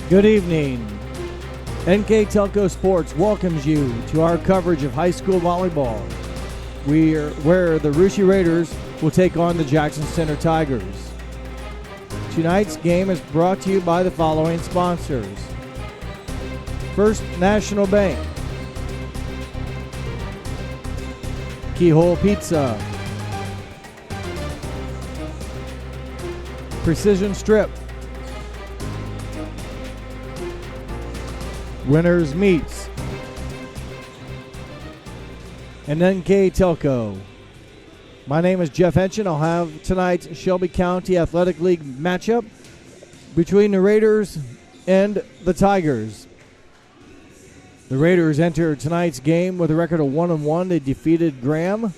Good evening. NK Telco Sports welcomes you to our coverage of high school volleyball, where the Russia Raiders will take on the Jackson Center Tigers. Tonight's game is brought to you by the following sponsors: First National Bank, Keyhole Pizza, Precision Strip, Winners Meats, and NK Telco. My name is Jeff Henson. I'll have tonight's Shelby County Athletic League matchup between the Raiders and the Tigers. The Raiders entered tonight's game with a record of 1-1. They defeated Graham and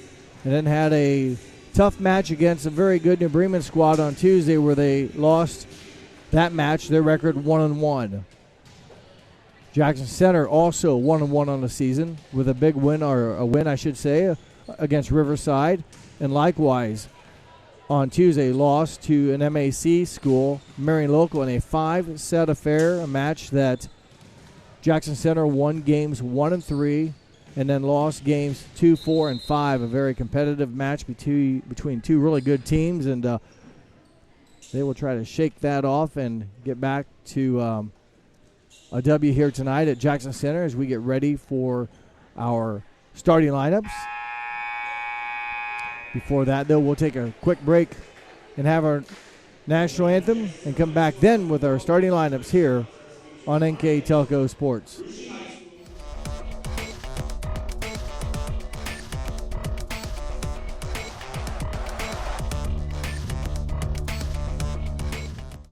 then had a tough match against a very good New Bremen squad on Tuesday, where they lost that match, their record 1-1. Jackson Center also 1-1 on the season with a big win, or a win I should say, against Riverside. And likewise, on Tuesday, lost to an MAC school, Marion Local, in a 5-set affair, a match that Jackson Center won games 1 and 3, and then lost games 2, 4, and 5. A very competitive match between two really good teams, and they will try to shake that off and get back to a W here tonight at Jackson Center as we get ready for our starting lineups. Before that, though, we'll take a quick break and have our national anthem and come back then with our starting lineups here on NK Telco Sports.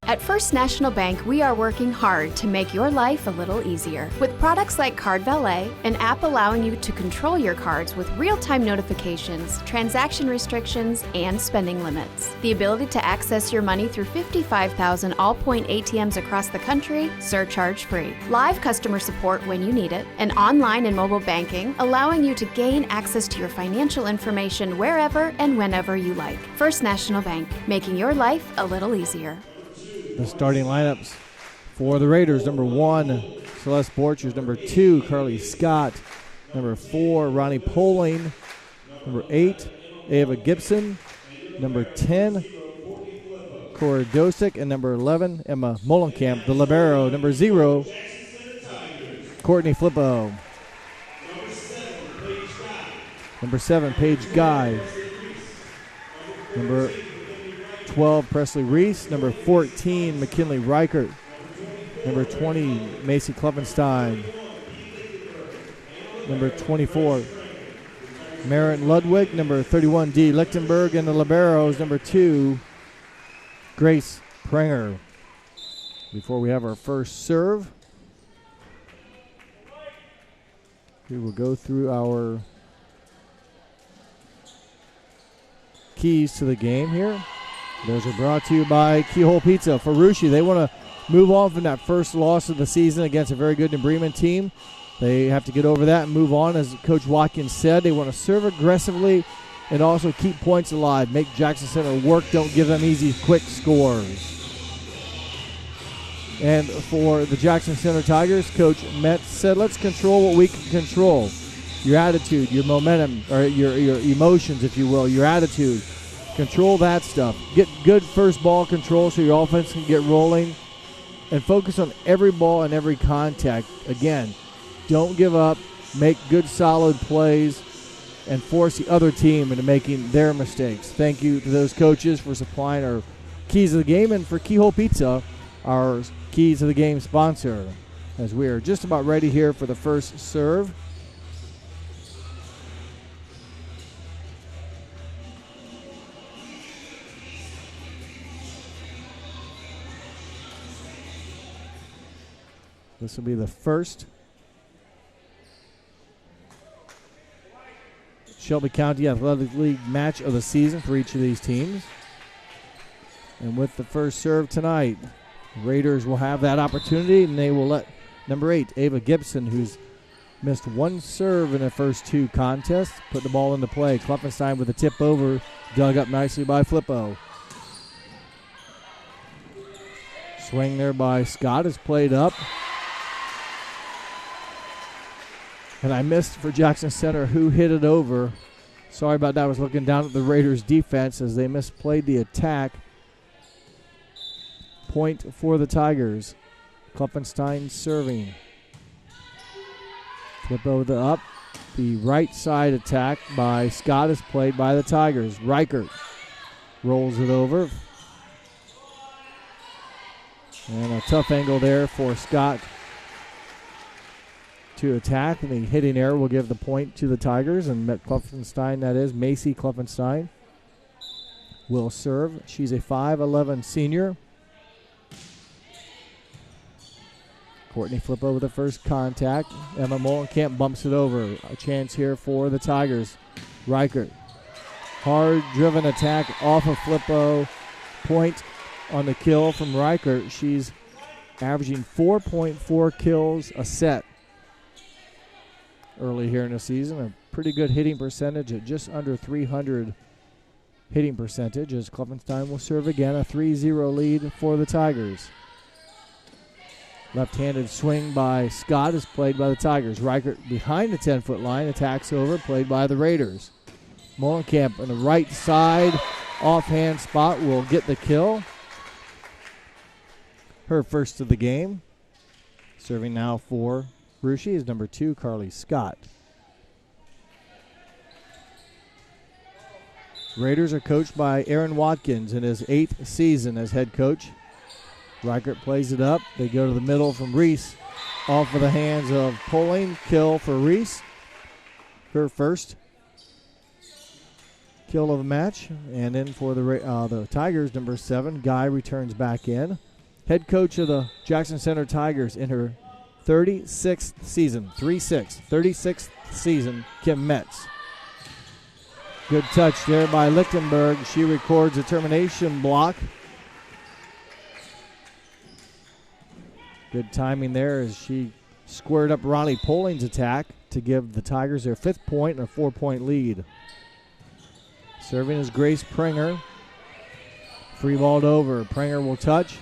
At First National Bank, we are working hard to make your life a little easier. With products like Card Valet, an app allowing you to control your cards with real-time notifications, transaction restrictions, and spending limits. The ability to access your money through 55,000 all-point ATMs across the country, surcharge-free. Live customer support when you need it. And online and mobile banking, allowing you to gain access to your financial information wherever and whenever you like. First National Bank, making your life a little easier. The starting lineups for the Raiders: number 1, Celeste Borchers; number 2, Carly Scott; number 4, Ronnie Poling; number 8, Ava Gibson; number 10, Cora Dosick; and number 11, Emma Molenkamp. The libero: number 0, Courtney Flippo; number 7, Paige Guy; number 12, Presley Reese; number 14, McKinley Reichert; number 20, Macy Kloppenstein; number 24, Marin Ludwig; number 31, Dee Lichtenberg; and the liberos, number 2, Grace Prenger. Before we have our first serve, we will go through our keys to the game here. Those are brought to you by Keyhole Pizza. For Russia, they want to move on from that first loss of the season against a very good New Bremen team. They have to get over that and move on. As Coach Watkins said, they want to serve aggressively and also keep points alive. Make Jackson Center work. Don't give them easy, quick scores. And for the Jackson Center Tigers, Coach Metz said, let's control what we can control. Your attitude, your momentum, or your emotions, if you will, your attitude. Control that stuff. Get good first ball control so your offense can get rolling. And focus on every ball and every contact. Again, don't give up. Make good, solid plays. And force the other team into making their mistakes. Thank you to those coaches for supplying our keys of the game. And for Keyhole Pizza, our keys of the game sponsor. As we are just about ready here for the first serve. This will be the first Shelby County Athletic League match of the season for each of these teams. And with the first serve tonight, Raiders will have that opportunity, and they will let number 8, Ava Gibson, who's missed one serve in the first 2 contests, put the ball into play. Kloppenstein with a tip over, dug up nicely by Flippo. Swing there by Scott is played up. And I missed for Jackson Center who hit it over. Sorry about that. I was looking down at the Raiders defense as they misplayed the attack. Point for the Tigers. Klopfenstein serving. Flip over up. The right side attack by Scott is played by the Tigers. Reichert rolls it over. And a tough angle there for Scott to attack. And the hitting error will give the point to the Tigers. And Klopfenstein, that is, Macy Klopfenstein, will serve. She's a 5'11 senior. Courtney flip over the first contact. Emma Molenkamp bumps it over. A chance here for the Tigers. Reichert. Hard driven attack off of Flippo. Point on the kill from Reichert. She's averaging 4.4 kills a set early here in the season. A pretty good hitting percentage at just under 300 hitting percentage as Klopfenstein will serve again. A 3-0 lead for the Tigers. Left-handed swing by Scott is played by the Tigers. Reichert behind the 10-foot line, attacks over, played by the Raiders. Molenkamp on the right side, offhand spot will get the kill. Her first of the game. Serving now for Rushi is number 2, Carly Scott. Raiders are coached by Aaron Watkins in his 8th season as head coach. Reichert plays it up. They go to the middle from Reese. Off of the hands of Poling. Kill for Reese. Her first kill of the match. And then for the Tigers, number 7, Guy returns back in. Head coach of the Jackson Center Tigers in her 36th season. 36th season, Kim Metz. Good touch there by Lichtenberg. She records a termination block. Good timing there as she squared up Ronnie Poling's attack to give the Tigers their 5th point and a 4-point lead. Serving is Grace Pringer. Free balled over. Pringer will touch.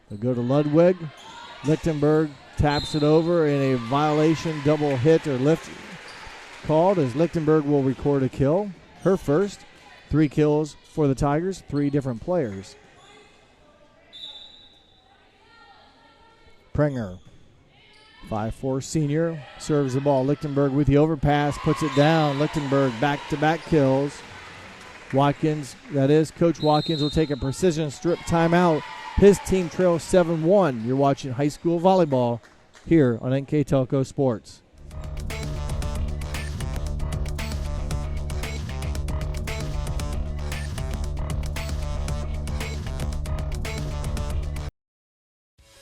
They'll go to Ludwig. Lichtenberg taps it over in a violation double hit or lift called as Lichtenberg will record a kill. Her first. 3 kills for the Tigers, 3 different players. Pringer, 5'4 senior, serves the ball. Lichtenberg with the overpass, puts it down. Lichtenberg back-to-back kills. Watkins, that is, Coach Watkins will take a precision strip timeout. His team trails 7-1. You're watching high school volleyball here on NK Telco Sports.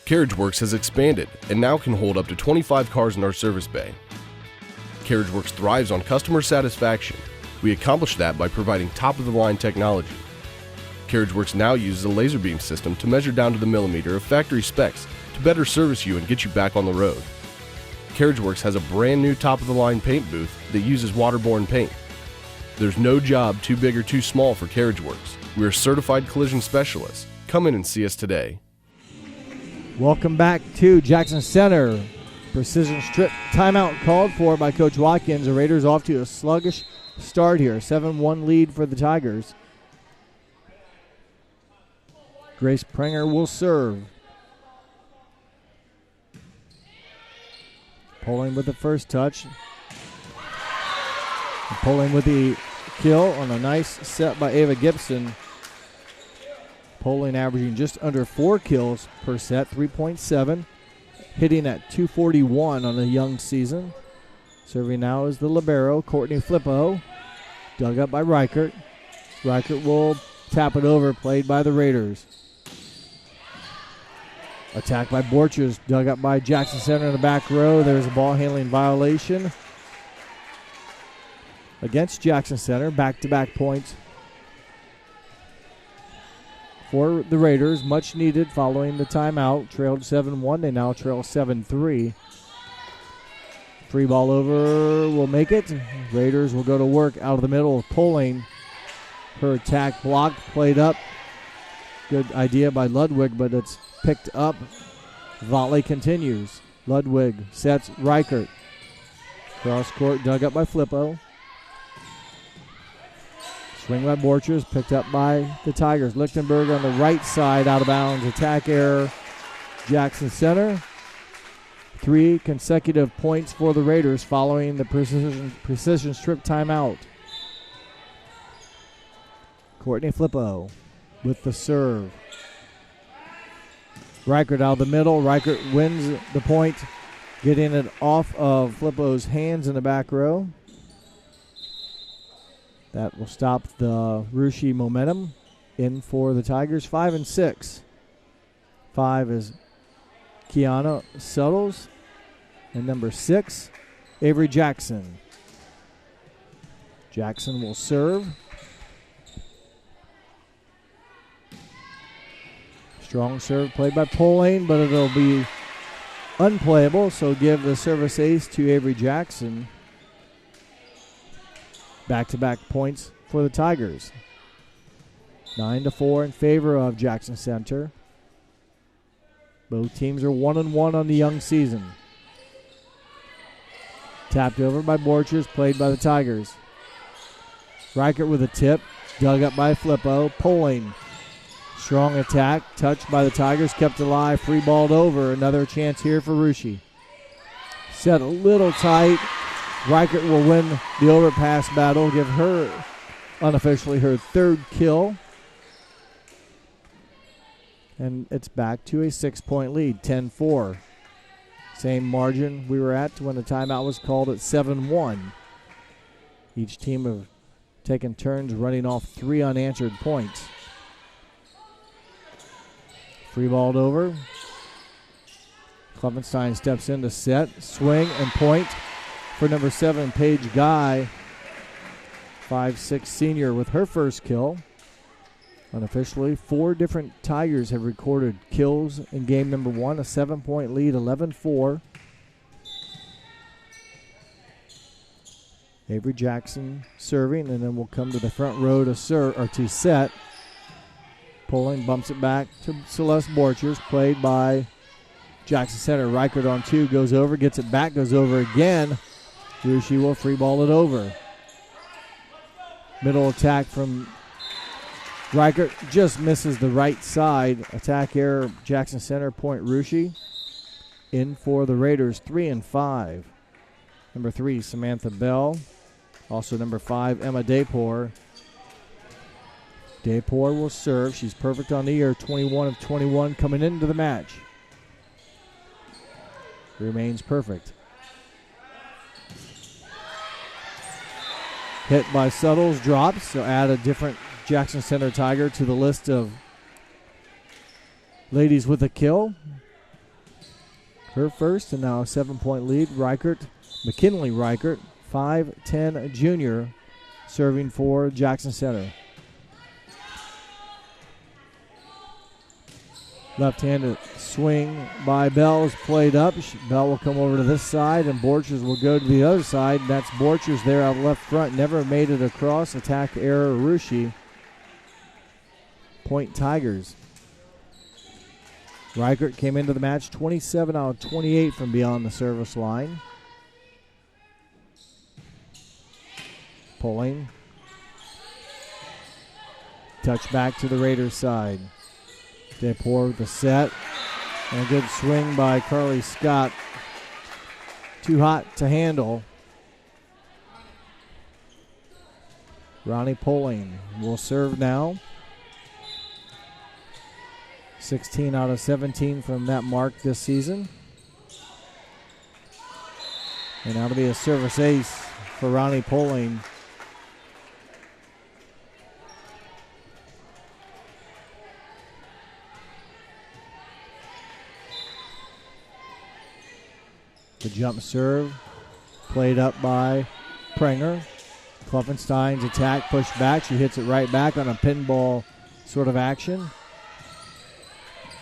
CarriageWorks has expanded and now can hold up to 25 cars in our service bay. CarriageWorks thrives on customer satisfaction. We accomplish that by providing top-of-the-line technology. CarriageWorks now uses a laser beam system to measure down to the millimeter of factory specs to better service you and get you back on the road. CarriageWorks has a brand new top-of-the-line paint booth that uses waterborne paint. There's no job too big or too small for CarriageWorks. We are certified collision specialists. Come in and see us today. Welcome back to Jackson Center. Precision strip timeout called for by Coach Watkins. The Raiders off to a sluggish start here. 7-1 lead for the Tigers. Grace Pringer will serve. Poling with the first touch. Poling with the kill on a nice set by Ava Gibson. Poling averaging just under 4 kills per set, 3.7. Hitting at 241 on a young season. Serving now is the libero, Courtney Flippo. Dug up by Reichert. Reichert will tap it over, played by the Raiders. Attack by Borchers, dug up by Jackson Center in the back row. There's a ball handling violation against Jackson Center. Back-to-back points for the Raiders, much needed following the timeout. Trailed 7-1, they now trail 7-3. Free ball over will make it. Raiders will go to work out of the middle of Poling. Her attack blocked, played up Good idea by Ludwig, but it's picked up. Volley continues. Ludwig sets Reichert. Cross court, dug up by Flippo. Swing by Borchers, picked up by the Tigers. Lichtenberg on the right side, out of bounds. Attack error. Jackson Center. 3 consecutive points for the Raiders following the precision strip timeout. Courtney Flippo with the serve. Reichert out of the middle. Reichert wins the point, getting it off of Flippo's hands in the back row. That will stop the Russia momentum. In for the Tigers, 5 and 6. 5 is Kiana Suttles. And number 6, Avery Jackson. Jackson will serve. Strong serve played by Poling, but it'll be unplayable, so give the service ace to Avery Jackson. Back-to-back points for the Tigers. 9-4 in favor of Jackson Center. Both teams are 1-1 on the young season. Tapped over by Borchers, played by the Tigers. Reichert with a tip, dug up by Flippo. Poling. Strong attack, touched by the Tigers, kept alive, free balled over. Another chance here for Russia. Set a little tight. Reichert will win the overpass battle, give her unofficially her 3rd kill. And it's back to a 6-point lead, 10-4. Same margin we were at when the timeout was called at 7-1. Each team have taken turns running off 3 unanswered points. Free balled over. Klopfenstein steps in to set, swing, and point for number 7, Paige Guy. 5'6" senior with her first kill. Unofficially, 4 different Tigers have recorded kills in game number 1. A 7-point lead, 11-4. Avery Jackson serving, and then we'll come to the front row to set. Poling bumps it back to Celeste Borchers, played by Jackson Center. Reichert on 2, goes over, gets it back, goes over again. Russia will free ball it over. Middle attack from Reichert, just misses the right side. Attack error, Jackson Center, point Russia. In for the Raiders, 3 and 5. Number 3, Samantha Bell. Also number 5, Emma Daypor. Daypor will serve. She's perfect on the year, 21 of 21 coming into the match. Remains perfect. Hit by Suttles, drops, so add a different Jackson Center Tiger to the list of ladies with a kill. Her first, and now a 7-point lead. McKinley Reichert, 5'10" junior, serving for Jackson Center. Left-handed swing by Bell is played up. Bell will come over to this side, and Borchers will go to the other side. That's Borchers there out left front. Never made it across. Attack error, Russia. Point Tigers. Reichert came into the match 27 out of 28 from beyond the service line. Pulling. Touch back to the Raiders side. Daypor with the set. And a good swing by Carly Scott. Too hot to handle. Ronnie Poling will serve now. 16 out of 17 from that mark this season. And that'll be a service ace for Ronnie Poling. The jump serve played up by Prenger. Klopfenstein's attack pushed back. She hits it right back on a pinball sort of action.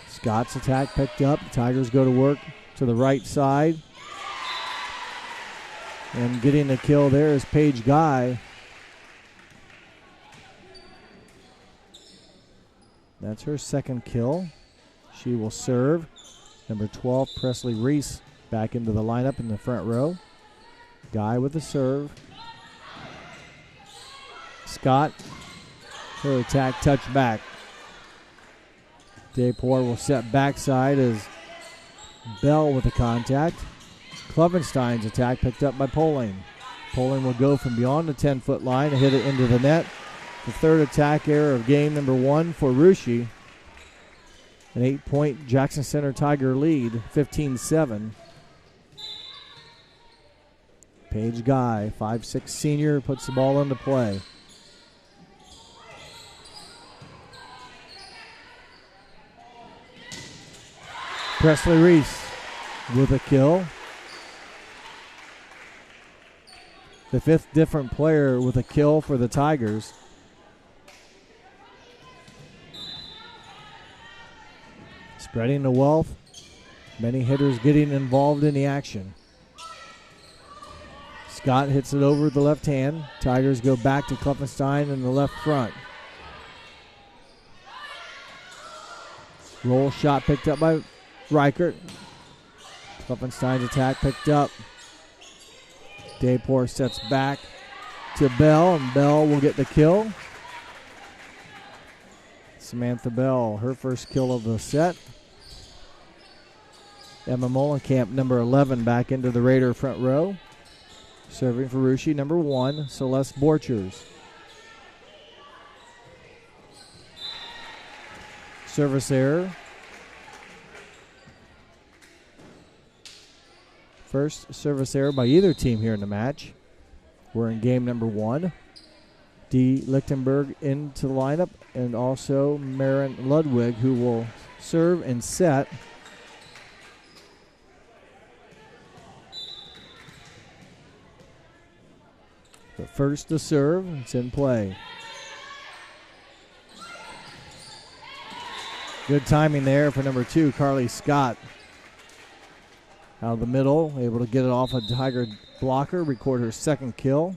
Scott's attack picked up. The Tigers go to work to the right side. And getting the kill there is Paige Guy. That's her second kill. She will serve. Number 12, Presley Reese, back into the lineup in the front row. Guy with the serve. Scott, her attack touch back. Dayport will set backside as Bell with the contact. Klovenstein's attack picked up by Poling. Poling will go from beyond the 10-foot line and hit it into the net. The third attack error of game number 1 for Russia. An 8-point Jackson Center Tiger lead, 15-7. Paige Guy, 5'6" senior, puts the ball into play. Presley Reese with a kill. The 5th different player with a kill for the Tigers. Spreading the wealth. Many hitters getting involved in the action. Scott hits it over the left hand. Tigers go back to Klovenstein in the left front. Roll shot picked up by Reichert. Klovenstein's attack picked up. Dayport sets back to Bell, and Bell will get the kill. Samantha Bell, her first kill of the set. Emma Molenkamp, number 11, back into the Raider front row. Serving for Russia, number 1, Celeste Borchers. Service error. First service error by either team here in the match. We're in game number 1. Dee Lichtenberg into the lineup, and also Marin Ludwig, who will serve and set. But first the serve, it's in play. Good timing there for number 2, Carly Scott. Out of the middle, able to get it off a Tiger blocker, record her second kill.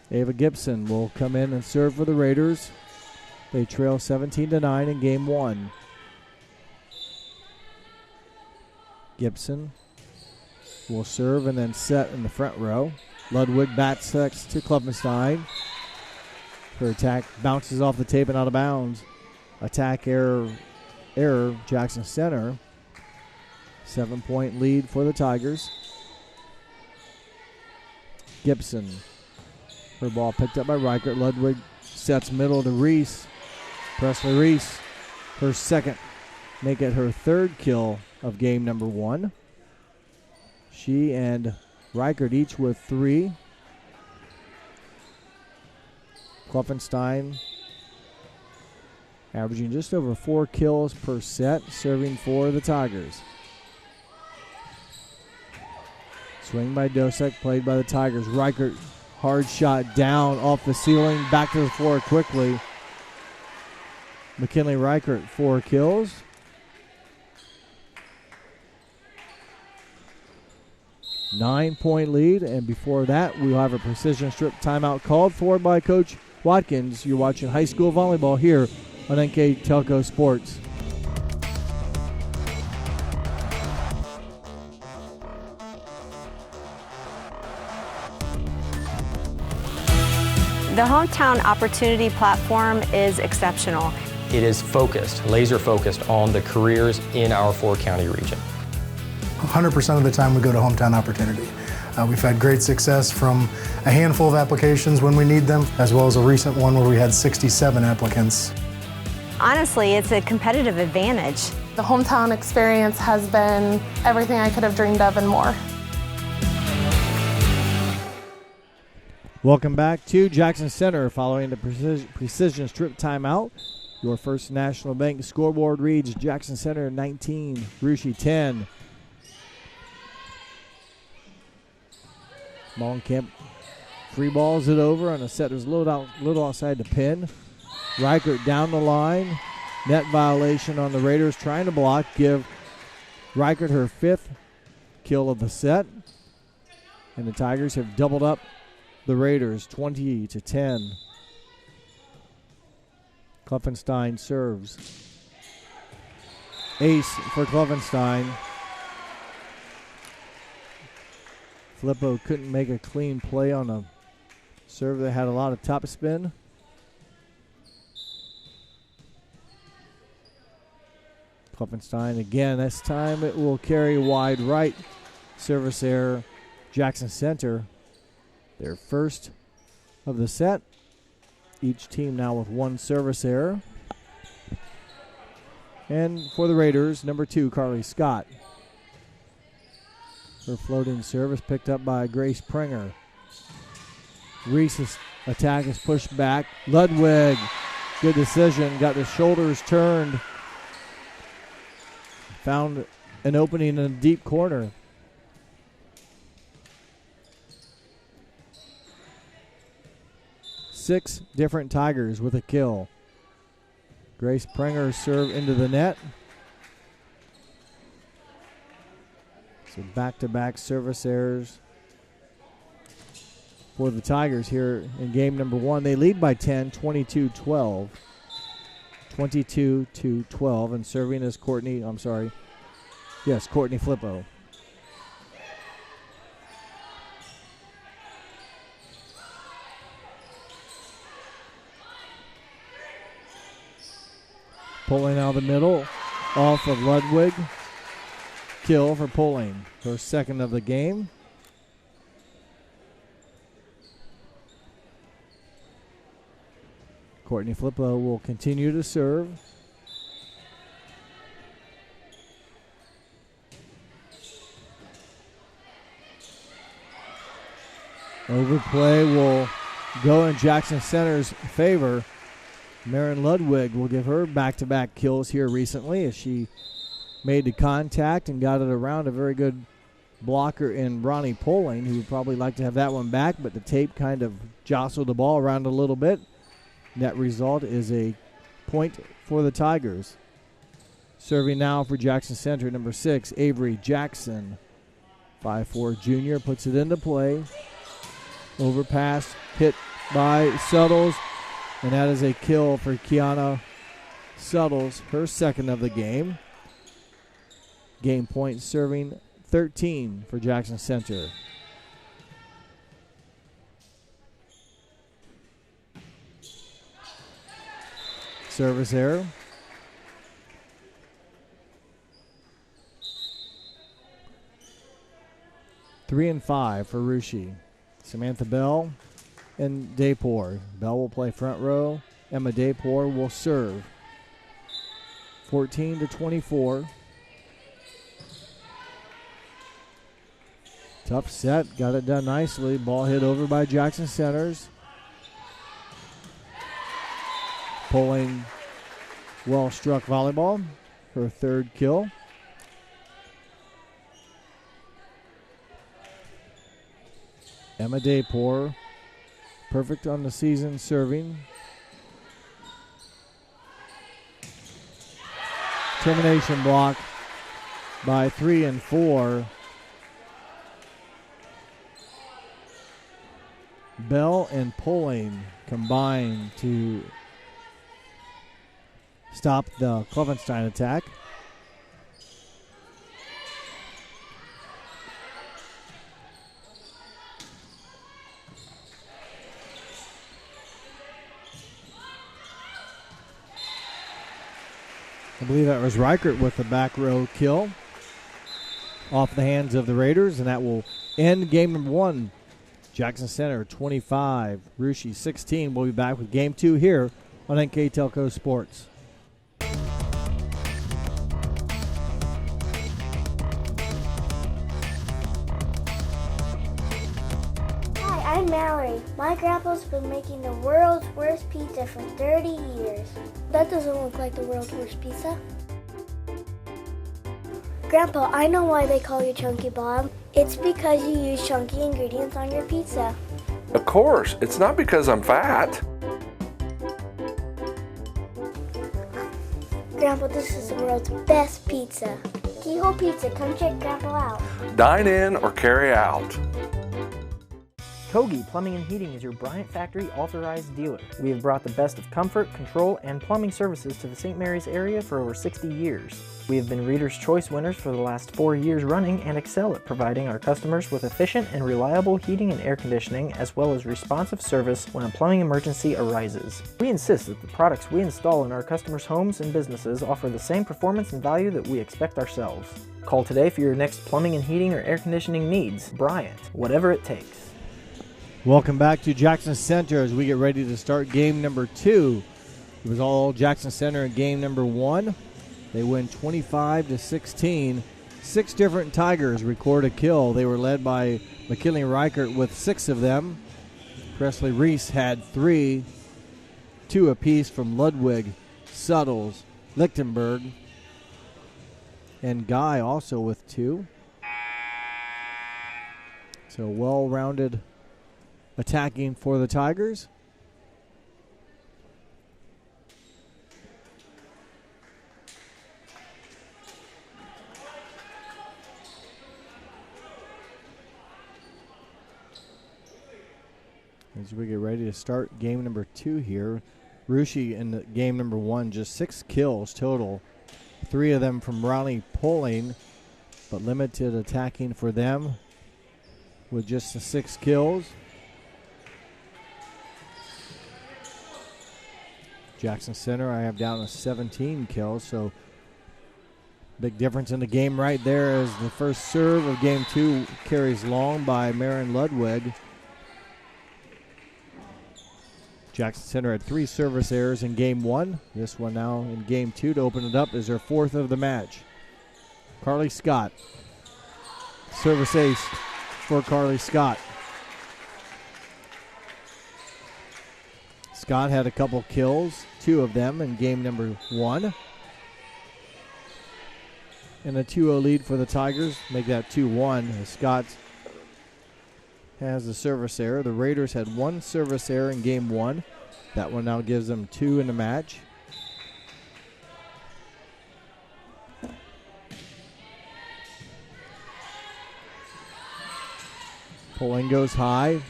Ava Gibson will come in and serve for the Raiders. They trail 17-9 in game 1. Gibson will serve and then set in the front row. Ludwig bats to Klovenstein. Her attack bounces off the tape and out of bounds. Attack error, Jackson Center. 7-point lead for the Tigers. Gibson. Her ball picked up by Reichert. Ludwig sets middle to Reese. Presley Reese, her second. Make it her third kill of game number 1. She and Reichert each with 3. Klovenstein averaging just over 4 kills per set, serving for the Tigers. Swing by Dosek, played by the Tigers. Reichert, hard shot down off the ceiling, back to the floor quickly. McKinley Reichert, 4 kills. Nine-point lead, and before that, we'll have a precision strip timeout called for by Coach Watkins. You're watching high school volleyball here on NK Telco Sports. The Hometown Opportunity Platform is exceptional. It is focused, laser focused on the careers in our 4-county region. 100% of the time we go to Hometown Opportunity. We've had great success from a handful of applications when we need them, as well as a recent one where we had 67 applicants. Honestly, it's a competitive advantage. The hometown experience has been everything I could have dreamed of and more. Welcome back to Jackson Center following the precision strip timeout. Your First National Bank scoreboard reads Jackson Center 19, Russia 10. Molenkamp free balls it over on a set that's a little outside the pin. Reichert down the line. Net violation on the Raiders trying to block. Give Reichert her 5th kill of the set. And the Tigers have doubled up the Raiders 20-10. Kluffenstein serves. Ace for Kluffenstein. Filippo couldn't make a clean play on a serve that had a lot of top spin. Kluffenstein again. This time it will carry wide right. Service error. Jackson Center. Their first of the set. Each team now with one service error. And for the Raiders, number 2, Carly Scott. Her floating service picked up by Grace Prenger. Reese's attack is pushed back. Ludwig, good decision, got the shoulders turned. Found an opening in a deep corner. Six different Tigers with a kill. Grace Prenger serve into the net. So back-to-back service errors for the Tigers here in game number 1. They lead by 10, 22-12. 22-12, and serving is Courtney Filippo. Pulling out of the middle, off of Ludwig. Kill for Pulling, her second of the game. Courtney Filippo will continue to serve. Overplay will go in Jackson Center's favor. Marin Ludwig will give her back-to-back kills here recently as she made the contact and got it around a very good blocker in Ronnie Poling, who would probably like to have that one back, but the tape kind of jostled the ball around a little bit. Net result is a point for the Tigers. Serving now for Jackson Center, number 6, Avery Jackson. 5'4" junior puts it into play. Overpass hit by Suttles, and that is a kill for Kiana Suttles, her second of the game. Game point serving 13 for Jackson Center. Service error. Three and 5 for Rushi. Samantha Bell and Daypor. Bell will play front row. Emma Daypor will serve. 14-24. Tough set. Got it done nicely. Ball hit over by Jackson Centers. Pulling well-struck volleyball. Her third kill. Emma Daypor, perfect on the season serving. Termination block by 3 and 4. Bell and Poling combine to stop the Kluffenstein attack. I believe that was Reichert with the back row kill off the hands of the Raiders, and that will end game number 1. Jackson Center 25, Rushi 16. We'll be back with game 2 here on NK Telco Sports. Hi, I'm Mallory. My grandpa's been making the world's worst pizza for 30 years. That doesn't look like the world's worst pizza. Grandpa, I know why they call you Chunky Bob. It's because you use chunky ingredients on your pizza. Of course, it's not because I'm fat. Grandpa, this is the world's best pizza. Keyhole Pizza, come check Grandpa out. Dine in or carry out. Kogi Plumbing and Heating is your Bryant Factory authorized dealer. We have brought the best of comfort, control, and plumbing services to the St. Mary's area for over 60 years. We have been Reader's Choice winners for the last 4 years running and excel at providing our customers with efficient and reliable heating and air conditioning, as well as responsive service when a plumbing emergency arises. We insist that the products we install in our customers' homes and businesses offer the same performance and value that we expect ourselves. Call today for your next plumbing and heating or air conditioning needs. Bryant, whatever it takes. Welcome back to Jackson Center as we get ready to start game number 2. It was all Jackson Center in game number 1. They win 25-16. 6 different Tigers record a kill. They were led by McKinley Reichert with 6 of them. Presley Reese had 3, 2 apiece from Ludwig, Suttles, Lichtenberg, and Guy also with 2. So well-rounded attacking for the Tigers. As we get ready to start game number 2 here, Rushi in the game number 1, just 6 kills total. 3 of them from Ronnie Poling, but limited attacking for them with just the 6 kills. Jackson Center I have down to 17 kills, so big difference in the game right there as the first serve of game 2 carries long by Marin Ludwig. Jackson Center had 3 service errors in game 1. This one now in game 2 to open it up is their 4th of the match. Carly Scott. Service ace for Carly Scott. Scott had a couple kills, 2 of them in game number 1. And a 2-0 lead for the Tigers. Make that 2-1 as Scott has the service error. The Raiders had 1 service error in game 1. That one now gives them 2 in the match. Poling goes high.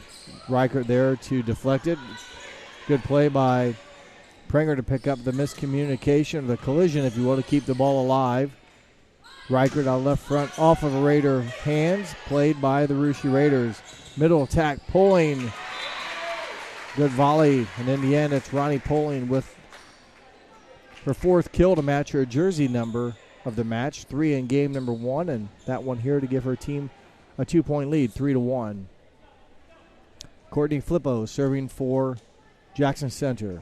Reichert there to deflect it. Good play by Prenger to pick up the miscommunication, or the collision, if you will, to keep the ball alive. Reichert out left front off of a Raider hands, played by the Rushi Raiders. Middle attack, Poling. Good volley, and in the end, it's Ronnie Poling with her 4th kill to match her jersey number of the match. 3 in game number 1, and that one here to give her team a 2-point lead, 3-1. Courtney Flippo serving for Jackson Center.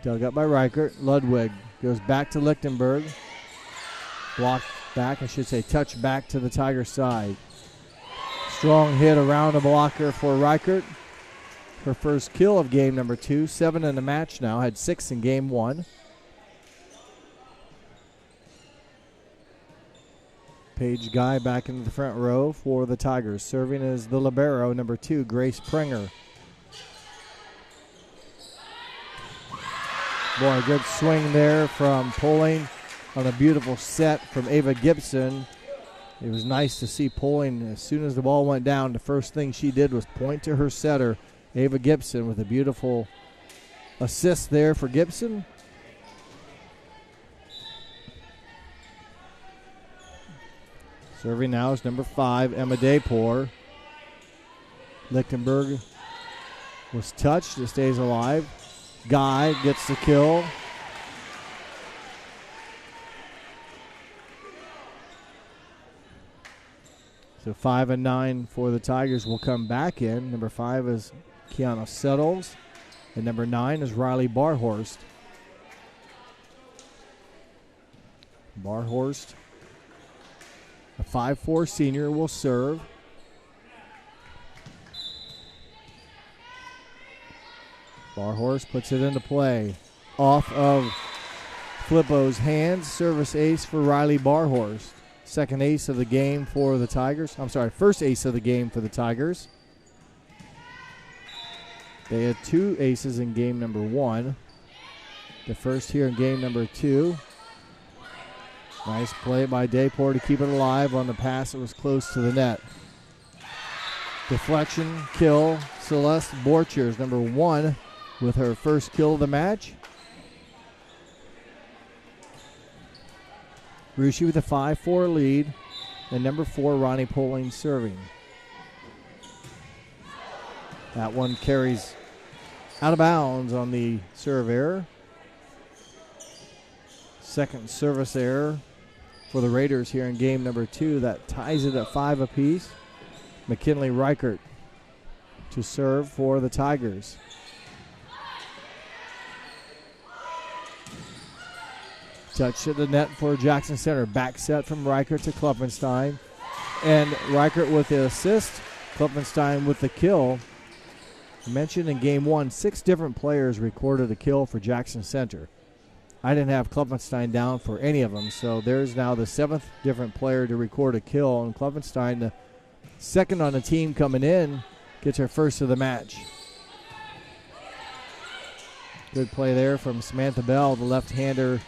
Dug up by Reichert. Ludwig goes back to Lichtenberg. Blocked back, I should say, touch back to the Tiger side. Strong hit around a blocker for Reichert. Her first kill of game number 2. 7 in the match now. Had 6 in game 1. Paige Guy back into the front row for the Tigers. Serving as the libero, number 2, Grace Prenger. Boy, a good swing there from Poling on a beautiful set from Ava Gibson. It was nice to see Poling, as soon as the ball went down, the first thing she did was point to her setter, Ava Gibson, with a beautiful assist there for Gibson. Serving now is number 5, Emma Daypour. Lichtenberg was touched. It stays alive. Guy gets the kill. So 5 and 9 for the Tigers will come back in. Number 5 is Kiana Settles. And number 9 is Riley Barhorst. Barhorst, a 5'4" senior, will serve. Barhorst puts it into play. Off of Flippo's hands. Service ace for Riley Barhorst. Second ace of the game for the Tigers. I'm sorry, first ace of the game for the Tigers. They had 2 aces in game number 1. The first here in game number 2. Nice play by Dayport to keep it alive on the pass that was close to the net. Deflection, kill. Celeste Borchers, number 1, with her first kill of the match. Rushi with a 5-4 lead. And number 4, Ronnie Poling serving. That one carries out of bounds on the serve error. Second service error for the Raiders here in game number 2. That ties it at 5 apiece. McKinley Reichert to serve for the Tigers. Touch at the net for Jackson Center. Back set from Reichert to Klopfenstein. And Reichert with the assist. Klopfenstein with the kill. I mentioned in game 1, 6 different players recorded a kill for Jackson Center. I didn't have Klopfenstein down for any of them, so there's now the 7th different player to record a kill. And Klopfenstein, the second on the team coming in, gets her first of the match. Good play there from Samantha Bell, the left-hander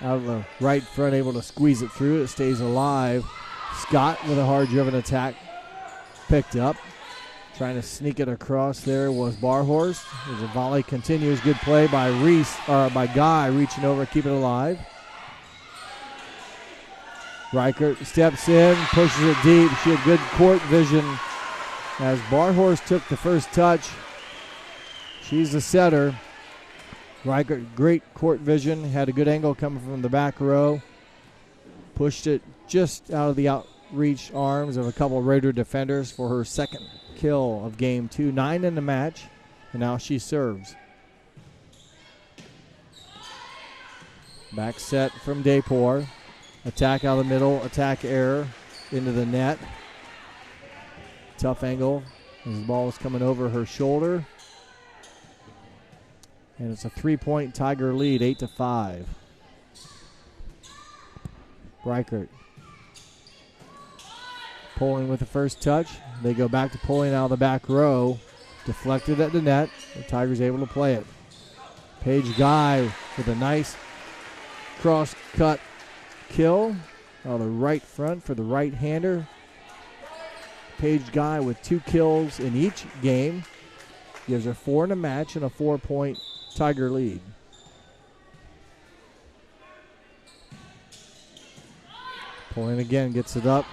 out of the right front, able to squeeze it through. It stays alive. Scott with a hard-driven attack. Picked up. Trying to sneak it across there was Barhorst. As a volley continues. Good play by by Guy, reaching over, keep it alive. Reichert steps in, pushes it deep. She had good court vision as Barhorst took the first touch. She's the setter. Reichert, great court vision, had a good angle coming from the back row. Pushed it just out of the outreach arms of a couple of Raider defenders for her second kill of game 2. 9 in the match, and now she serves. Back set from Dayport. Attack out of the middle, attack error into the net. Tough angle as the ball was coming over her shoulder. And it's a 3-point Tiger lead, 8-5. Reichert. Poling with the first touch. They go back to Poling out of the back row. Deflected at the net. The Tigers able to play it. Paige Guy with a nice cross-cut kill on the right front for the right-hander. Paige Guy with 2 kills in each game. Gives her 4 in a match and a 4-point Tiger lead. Poling again, gets it up.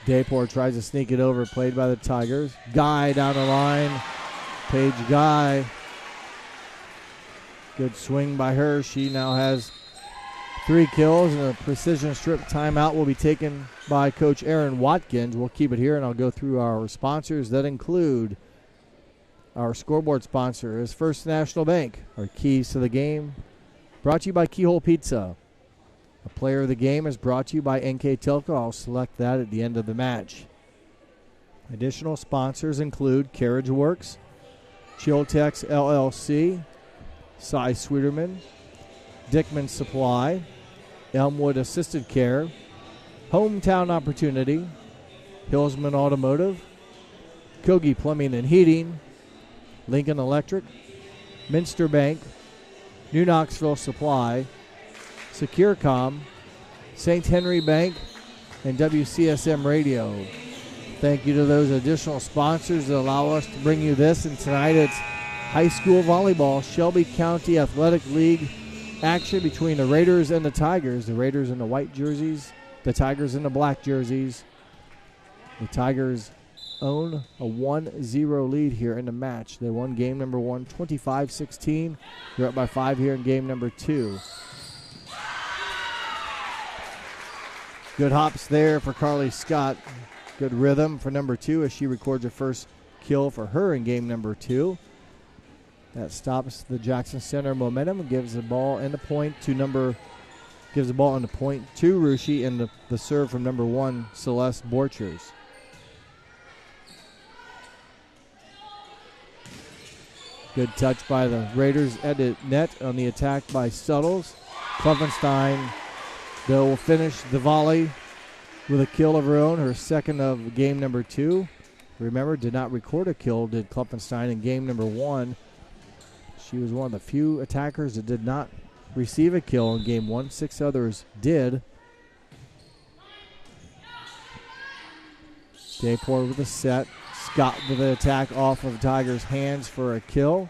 Dayport tries to sneak it over, played by the Tigers. Guy down the line. Paige Guy. Good swing by her. She now has 3 kills, and a precision strip timeout will be taken by Coach Aaron Watkins. We'll keep it here, and I'll go through our sponsors that include our scoreboard sponsor is First National Bank. Our keys to the game brought to you by Keyhole Pizza. A player of the game is brought to you by NK Telco. I'll select that at the end of the match. Additional sponsors include Carriage Works, Chiltex LLC, Cy Sweeterman, Dickman Supply, Elmwood Assisted Care, Hometown Opportunity, Hillsman Automotive, Kogi Plumbing and Heating, Lincoln Electric, Minster Bank, New Knoxville Supply, SecureCom, St. Henry Bank, and WCSM Radio. Thank you to those additional sponsors that allow us to bring you this. And tonight it's high school volleyball, Shelby County Athletic League action between the Raiders and the Tigers. The Raiders in the white jerseys, the Tigers in the black jerseys. The Tigers own a 1-0 lead here in the match. They won game number 1, 25-16. They're up by 5 here in game number 2. Good hops there for Carly Scott. Good rhythm for number 2 as she records her first kill for her in game number 2. That stops the Jackson Center momentum and gives the ball and the point to Rushi, and the serve from number 1, Celeste Borchers. Good touch by the Raiders at the net on the attack by Suttles. Klopfenstein, though, will finish the volley with a kill of her own, her second of game number 2. Remember, did not record a kill, did Klopfenstein in game number 1. She was one of the few attackers that did not receive a kill in game 1. 6 others did. Dayport with a set. Scott with an attack off of Tigers' hands for a kill.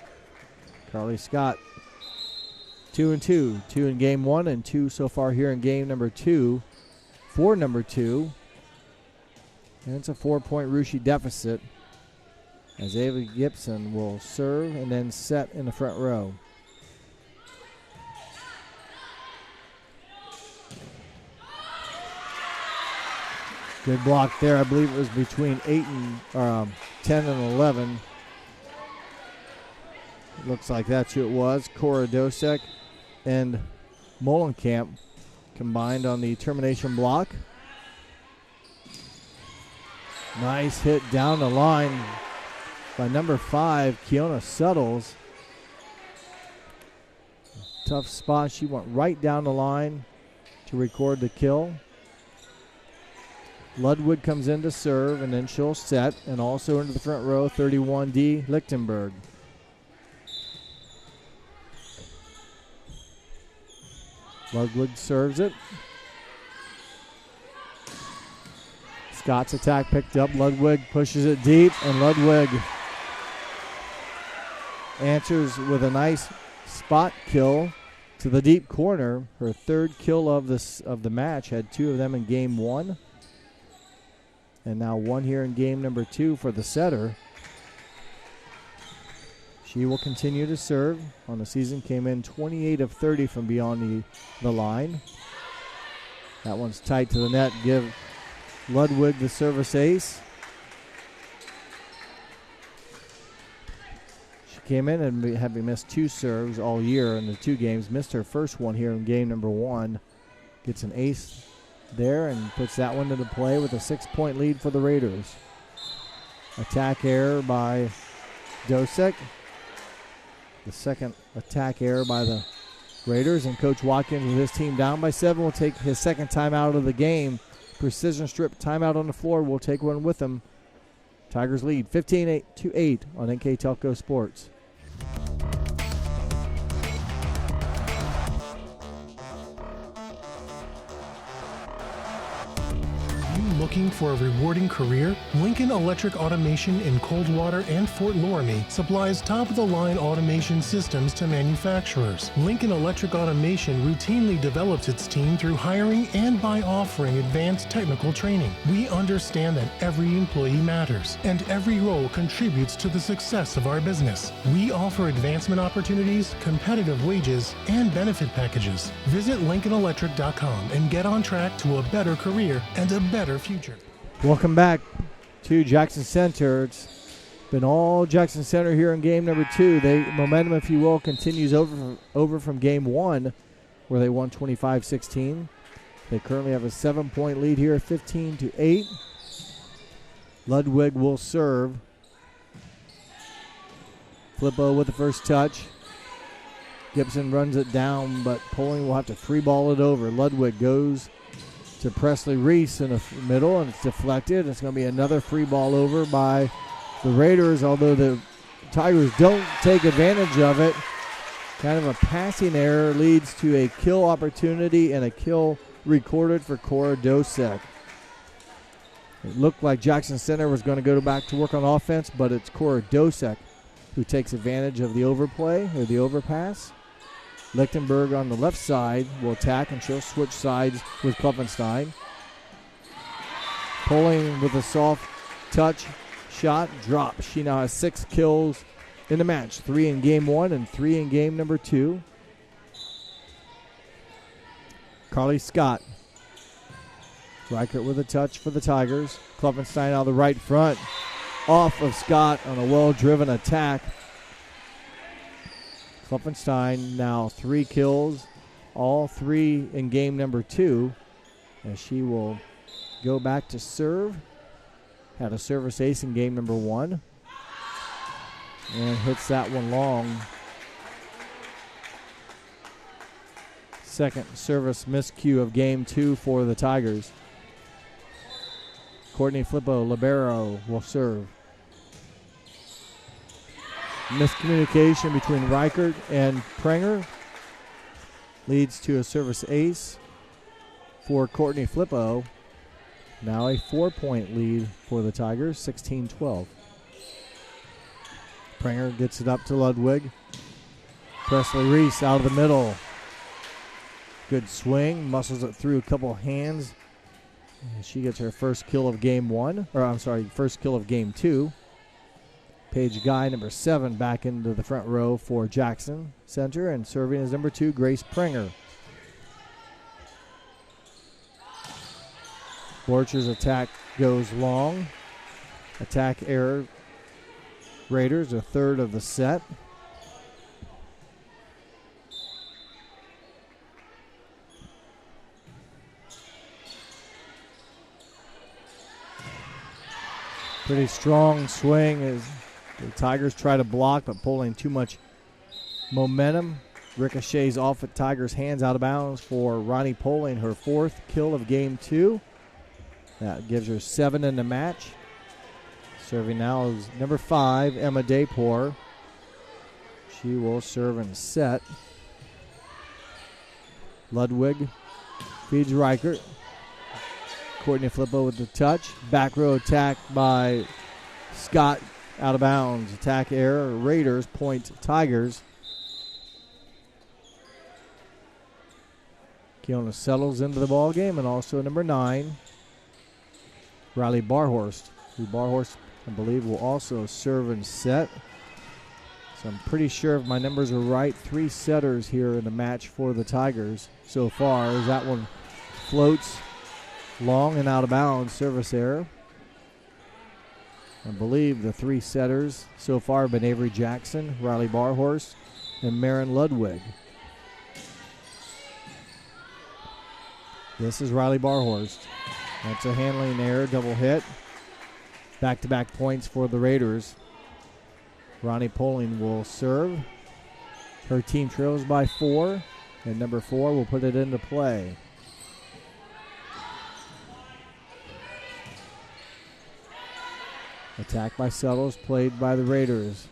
Carly Scott, 2-2. 2 in game 1 and 2 so far here in game number 2. For number 2. And it's a 4-point Russia deficit as Ava Gibson will serve and then set in the front row. Good block there. I believe it was between 10 and 11. Looks like that's who it was. Cora Dosek and Molenkamp combined on the termination block. Nice hit down the line by number 5, Kiona Suttles. Tough spot. She went right down the line to record the kill. Ludwig comes in to serve, and then she'll set, and also into the front row, 31D Lichtenberg. Ludwig serves it. Scott's attack picked up. Ludwig pushes it deep, and Ludwig answers with a nice spot kill to the deep corner. Her third kill of the match. Had 2 of them in game 1. And now 1 here in game number 2 for the setter. She will continue to serve. On the season came in 28 of 30 from beyond the line. That one's tight to the net. Give Ludwig the service ace. She came in and having missed 2 serves all year in the 2 games. Missed her first one here in game number 1. Gets an ace there and puts that one into play with a 6-point lead for the Raiders. Attack error by Dosek. The second attack error by the Raiders, and Coach Watkins with his team down by 7 will take his second timeout of the game. Precision strip timeout on the floor. Will take one with him. Tigers lead 15-8 on NK Telco Sports. Looking for a rewarding career? Lincoln Electric Automation in Coldwater and Fort Loramie supplies top-of-the-line automation systems to manufacturers. Lincoln Electric Automation routinely develops its team through hiring and by offering advanced technical training. We understand that every employee matters, and every role contributes to the success of our business. We offer advancement opportunities, competitive wages, and benefit packages. Visit LincolnElectric.com and get on track to a better career and a better future. Welcome back to Jackson Center. It's been all Jackson Center here in game number 2. Momentum, if you will, continues over from game 1, where they won 25-16. They currently have a 7-point lead here, 15-8. Ludwig will serve. Flippo with the first touch. Gibson runs it down, but Poling will have to free ball it over. Ludwig goes to Presley Reese in the middle, and it's deflected. It's going to be another free ball over by the Raiders, although the Tigers don't take advantage of it. Kind of a passing error leads to a kill opportunity and a kill recorded for Cora Dosek. It looked like Jackson Center was going to go back to work on offense, but it's Cora Dosek who takes advantage of the overplay or the overpass. Lichtenberg on the left side will attack, and she'll switch sides with Klopfenstein. Poling with a soft touch shot, drop. She now has 6 kills in the match, 3 in game 1 and 3 in game number 2. Carly Scott. Reichert with a touch for the Tigers. Klopfenstein out of the right front. Off of Scott on a well-driven attack. Klopfenstein now 3 kills, all 3 in game number 2, as she will go back to serve. Had a service ace in game number 1, and hits that one long. Second service miscue of game 2 for the Tigers. Courtney Flippo, libero, will serve. Miscommunication between Reichert and Prenger leads to a service ace for Courtney Flippo. Now a 4-point lead for the Tigers, 16-12. Prenger gets it up to Ludwig. Presley Reese out of the middle. Good swing, muscles it through a couple hands. And she gets her first kill of game one, first kill of game two. Paige Guy, number 7, back into the front row for Jackson Center, and serving as number 2, Grace Prenger. Borcher's attack goes long. Attack error. Raiders, a third of the set. Pretty strong swing as the Tigers try to block, but pulling too much momentum. Ricochets off at Tigers' hands, out of bounds for Ronnie Poling, her 4th kill of game 2. That gives her 7 in the match. Serving now is number 5, Emma Daypour. She will serve and set. Ludwig feeds Reichert. Courtney Flippo with the touch. Back row attack by Scott, out of bounds. Attack error. Raiders point Tigers. Keona settles into the ball game, and also number 9, Riley Barhorst, who Barhorst, I believe, will also serve and set. So I'm pretty sure if my numbers are right, 3 setters here in the match for the Tigers so far, as that one floats long and out of bounds. Service error. I believe the 3 setters so far have been Avery Jackson, Riley Barhorst, and Marin Ludwig. This is Riley Barhorst. That's a handling error, double hit. Back-to-back points for the Raiders. Ronnie Poling will serve. Her team trails by 4, and number 4 will put it into play. Attack by Settles, played by the Raiders.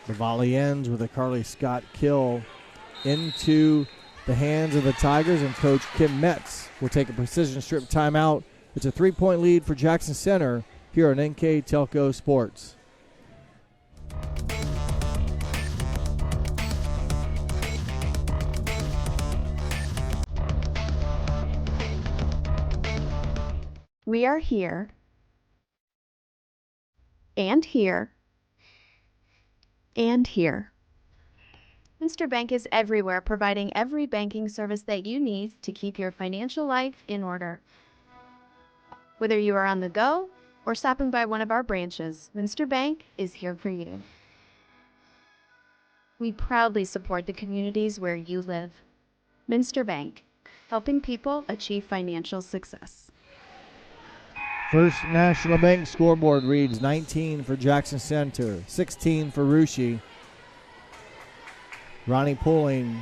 The volley ends with a Carly Scott kill into the hands of the Tigers, and Coach Kim Metz will take a precision strip timeout. It's a 3-point lead for Jackson Center here on NK Telco Sports. We are here, and here, and here. Mr. Bank is everywhere, providing every banking service that you need to keep your financial life in order. Whether you are on the go or stopping by one of our branches, Mr. Bank is here for you. We proudly support the communities where you live. Minster Bank, helping people achieve financial success. First National Bank scoreboard reads 19 for Jackson Center, 16 for Russia. Ronnie Poling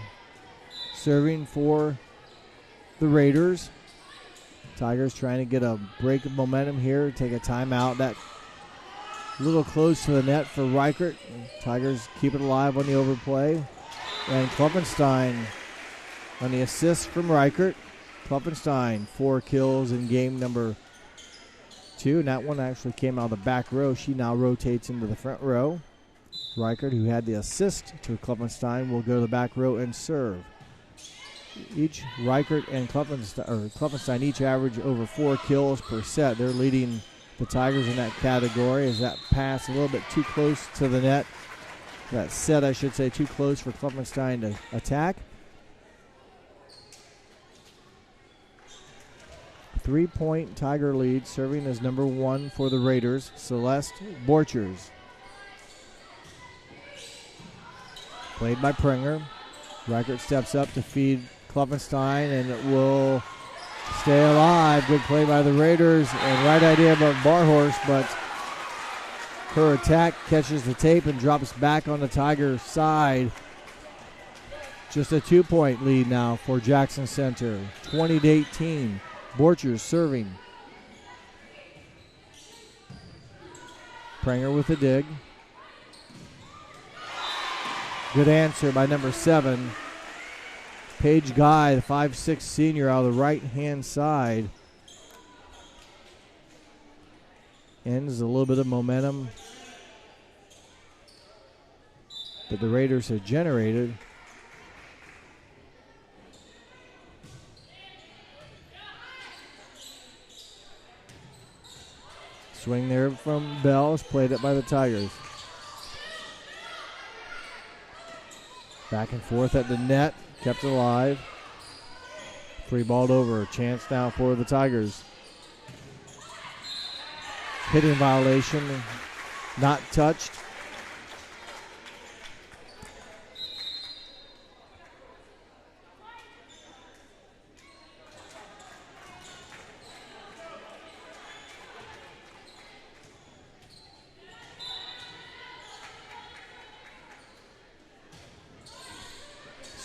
serving for the Raiders. Tigers trying to get a break of momentum here, take a timeout. That a little close to the net for Reichert. Tigers keep it alive on the overplay. And Kloppenstein on the assist from Reichert. Kloppenstein, 4 kills in game number 2. And that one actually came out of the back row. She now rotates into the front row. Reichert, who had the assist to Kloppenstein, will go to the back row and serve. Each Reichert and Kloppenstein each average over 4 kills per set. They're leading the Tigers in that category. As that pass a little bit too close to the net. That set, I should say, too close for Kloppenstein to attack. 3-point Tiger lead, serving as number 1 for the Raiders, Celeste Borchers. Played by Prenger. Reichert steps up to feed Kloppenstein, and it will stay alive. Good play by the Raiders, and right idea about Barhorst, but her attack catches the tape and drops back on the Tiger side. Just a 2-point lead now for Jackson Center, 20-18. Borchers serving. Prenger with a dig. Good answer by number 7, Paige Guy, the 5'6 senior, out of the right-hand side. Ends a little bit of momentum that the Raiders have generated. Swing there from Bell is played up by the Tigers. Back and forth at the net, kept alive. Free balled over, chance now for the Tigers. Hitting violation, not touched.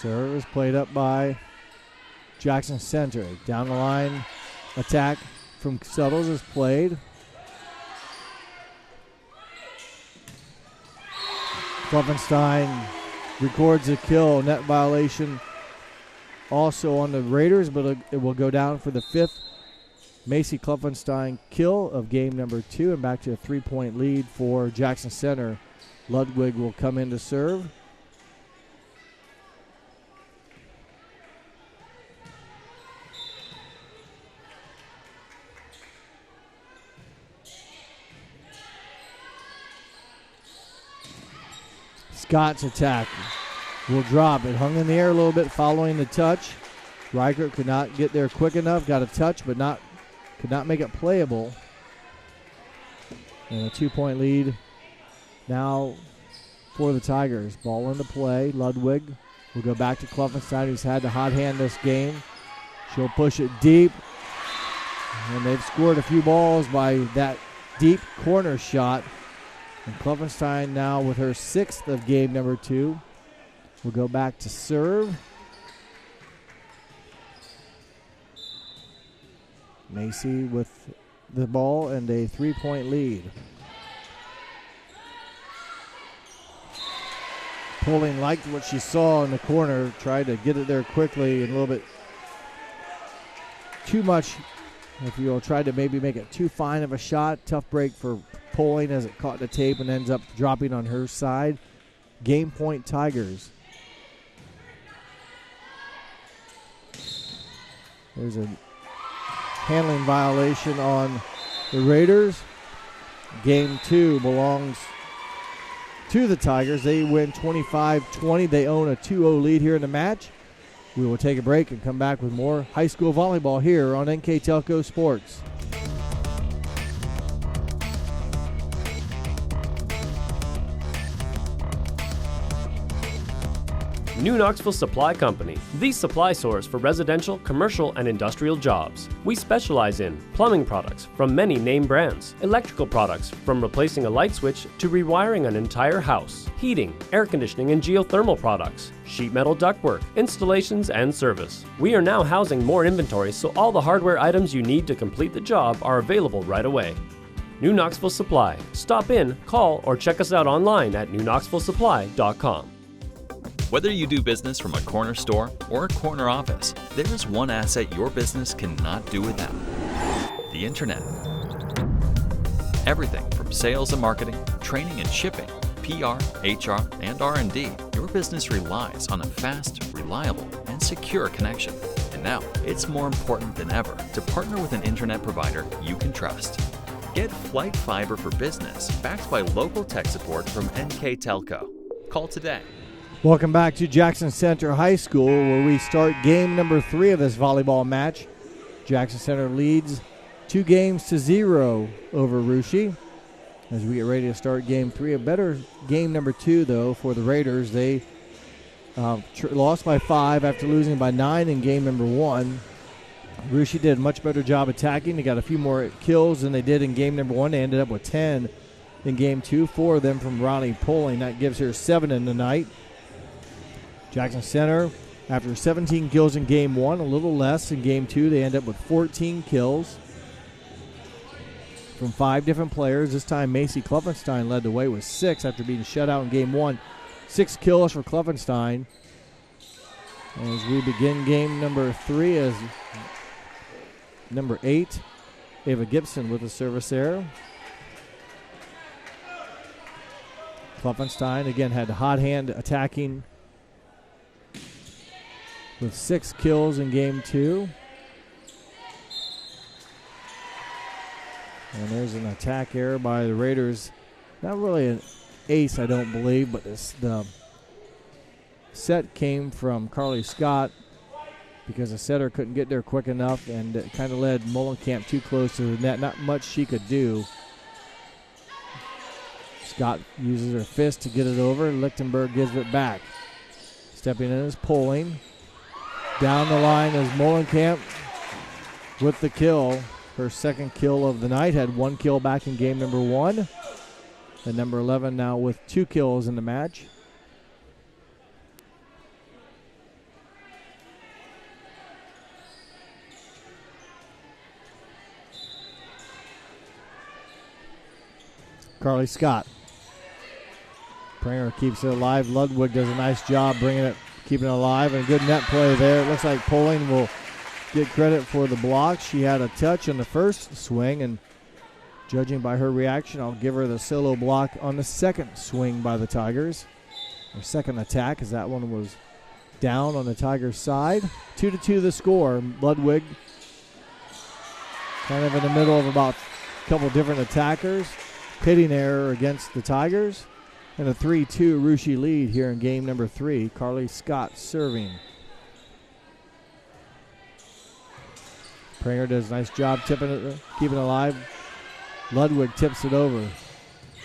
Serve is played up by Jackson Center. Down the line, attack from Suttles is played. Klopfenstein records a kill. Net violation also on the Raiders, but it will go down for the 5th Macy Klopfenstein kill of game number 2, and back to a 3-point lead for Jackson Center. Ludwig will come in to serve. Scott's attack will drop. It hung in the air a little bit following the touch. Reichert could not get there quick enough. Got a touch, but could not make it playable. And a 2-point lead now for the Tigers. Ball into play. Ludwig will go back to Klopfenstein, who's had the hot hand this game. She'll push it deep. And they've scored a few balls by that deep corner shot. And Klopfenstein now with her 6th of game number 2 will go back to serve. Macy with the ball and a 3-point lead. Poling liked what she saw in the corner, tried to get it there quickly and a little bit too much, if you will, tried to maybe make it too fine of a shot. Tough break for Poling as it caught the tape and ends up dropping on her side. Game point Tigers. There's a handling violation on the Raiders. Game 2 belongs to the Tigers. They win 25-20. They own a 2-0 lead here in the match. We will take a break and come back with more high school volleyball here on NK Telco Sports. New Knoxville Supply Company, the supply source for residential, commercial, and industrial jobs. We specialize in plumbing products from many name brands, electrical products from replacing a light switch to rewiring an entire house, heating, air conditioning, and geothermal products, sheet metal ductwork, installations, and service. We are now housing more inventory, so all the hardware items you need to complete the job are available right away. New Knoxville Supply. Stop in, call, or check us out online at newknoxvillesupply.com. Whether you do business from a corner store or a corner office, there is one asset your business cannot do without: the internet. Everything from sales and marketing, training and shipping, PR, HR, and R&D, your business relies on a fast, reliable, and secure connection. And now, it's more important than ever to partner with an internet provider you can trust. Get Flight Fiber for Business, backed by local tech support from NK Telco. Call today. Welcome back to Jackson Center High School, where we start game number 3 of this volleyball match. Jackson Center leads 2-0 over Russia as we get ready to start game 3. A better game number 2, though, for the Raiders. They lost by 5 after losing by 9 in game number 1. Russia did a much better job attacking. They got a few more kills than they did in game number 1. They ended up with 10 in game 2, 4 of them from Ronnie Poling. That gives her 7 in the night. Jackson Center, after 17 kills in game 1, a little less in game 2. They end up with 14 kills from 5 different players. This time, Macy Klopfenstein led the way with 6 after being shut out in game 1. 6 kills for Klopfenstein. As we begin game number 3, as number 8, Ava Gibson with a service error. Kluffenstein again had a hot hand attacking with 6 kills in game 2. And there's an attack error by the Raiders. Not really an ace, I don't believe, but the set came from Carly Scott because the setter couldn't get there quick enough, and it kind of led Molenkamp too close to the net. Not much she could do. Scott uses her fist to get it over. Lichtenberg gives it back. Stepping in is Poling. Down the line is Molenkamp with the kill. Her second kill of the night. Had 1 kill back in game number 1. And number 11 now with 2 kills in the match. Carly Scott. Pranger keeps it alive. Ludwig does a nice job bringing it, keeping it alive, and a good net play there. It looks like Poling will get credit for the block. She had a touch on the first swing, and judging by her reaction, I'll give her the solo block on the second swing by the Tigers. Her second attack, as that one was down on the Tigers' side. 2-2 the score. Ludwig kind of in the middle of about a couple different attackers. Pitting error against the Tigers. And a 3-2 Russia lead here in game number 3. Carly Scott serving. Pranger does a nice job tipping it, keeping it alive. Ludwig tips it over.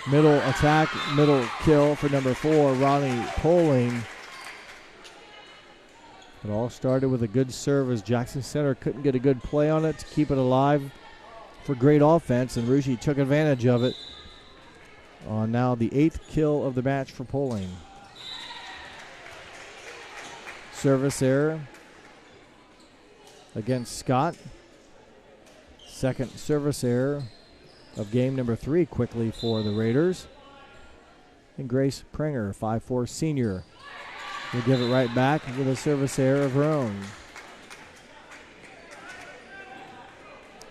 Middle attack, middle kill for number 4, Ronnie Poling. It all started with a good serve as Jackson Center couldn't get a good play on it to keep it alive for great offense, and Russia took advantage of it on now the 8th kill of the match for Poling. Service error against Scott. Second service error of game number 3 quickly for the Raiders. And Grace Pranger, 5'4" senior, will give it right back with a service error of her own.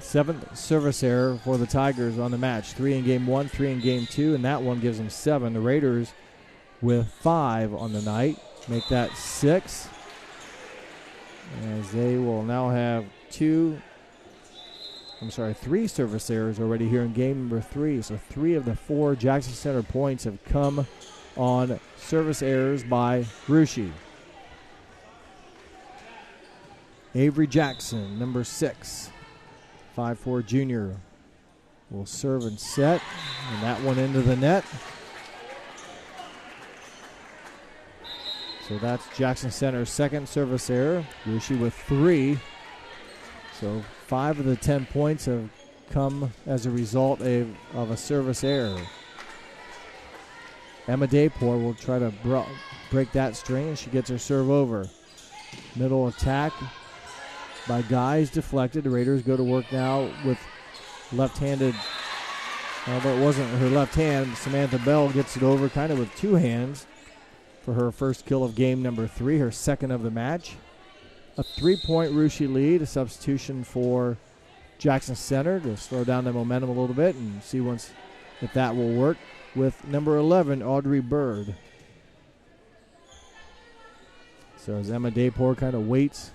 7th service error for the Tigers on the match. 3 in game 1, 3 in game 2, and that one gives them 7. The Raiders with 5 on the night make that 6. As they will now have 3 service errors already here in game number 3. So 3 of the 4 Jackson Center points have come on service errors by Russia. Avery Jackson, number 6, 5'4" junior, will serve and set, and that one into the net. So that's Jackson Center's second service error. Russia with 3. So 5 of the 10 points have come as a result of a service error. Emma Dayport will try to break that string, and she gets her serve over. Middle attack by Guys deflected. The Raiders go to work now with left-handed, although it wasn't her left hand. Samantha Bell gets it over kind of with 2 hands for her first kill of game number 3, her second of the match. A 3-point Russia lead, a substitution for Jackson Center to slow down the momentum a little bit and see if that will work with number 11, Audrey Bird. So as Emma Dayport kind of waits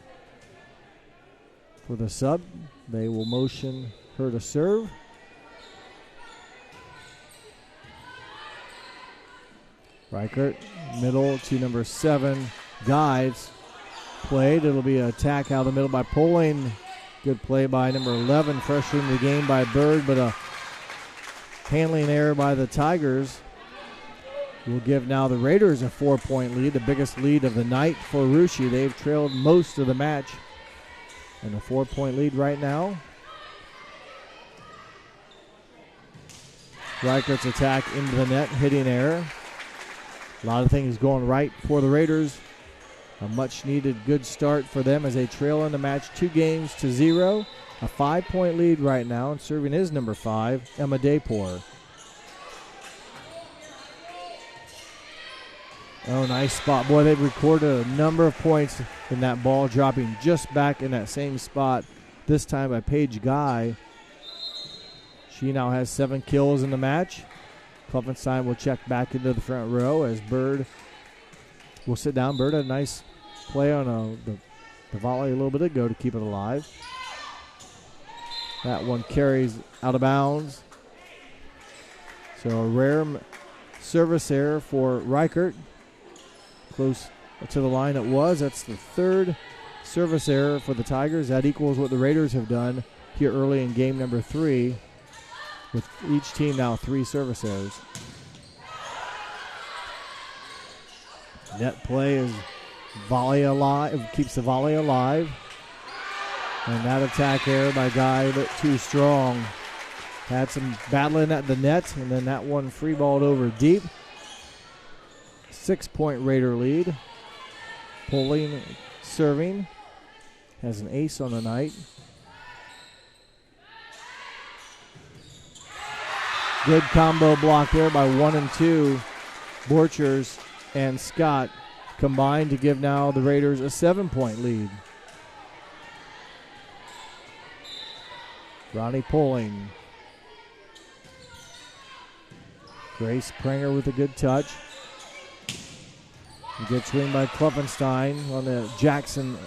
for the sub, they will motion her to serve. Reichert, middle to number 7, Guides. Played. It'll be an attack out of the middle by Poling. Good play by number 11, fresh in the game by Bird, but a handling error by the Tigers will give now the Raiders a 4-point lead, the biggest lead of the night for Russia. They've trailed most of the match, and a 4-point lead right now. Reichert's attack into the net, hitting error. A lot of things going right for the Raiders. A much-needed good start for them as they trail in the match 2-0. A 5-point lead right now, and serving is number 5, Emma Dayport. Oh, nice spot. Boy, they've recorded a number of points And that ball dropping just back in that same spot, this time by Paige Guy. She now has 7 kills in the match. Kluffenstein will check back into the front row as Bird will sit down. Bird had a nice play on the volley a little bit ago to keep it alive. That one carries out of bounds. So a rare service error for Reichert. Close to the line it was. That's the 3rd service error for the Tigers. That equals what the Raiders have done here early in game number 3, with each team now 3 service errors. Net play is volley alive, keeps the volley alive. And that attack error by Guy a bit too strong. Had some battling at the net, and then that one free balled over deep. 6-point Raider lead. Pulling, serving. Has an ace on the night. Good combo block there by 1 and 2. Borchers and Scott combined to give now the Raiders a 7-point lead. Ronnie Pulling. Grace Pranger with a good touch. A good swing by Kluffenstein on the Jackson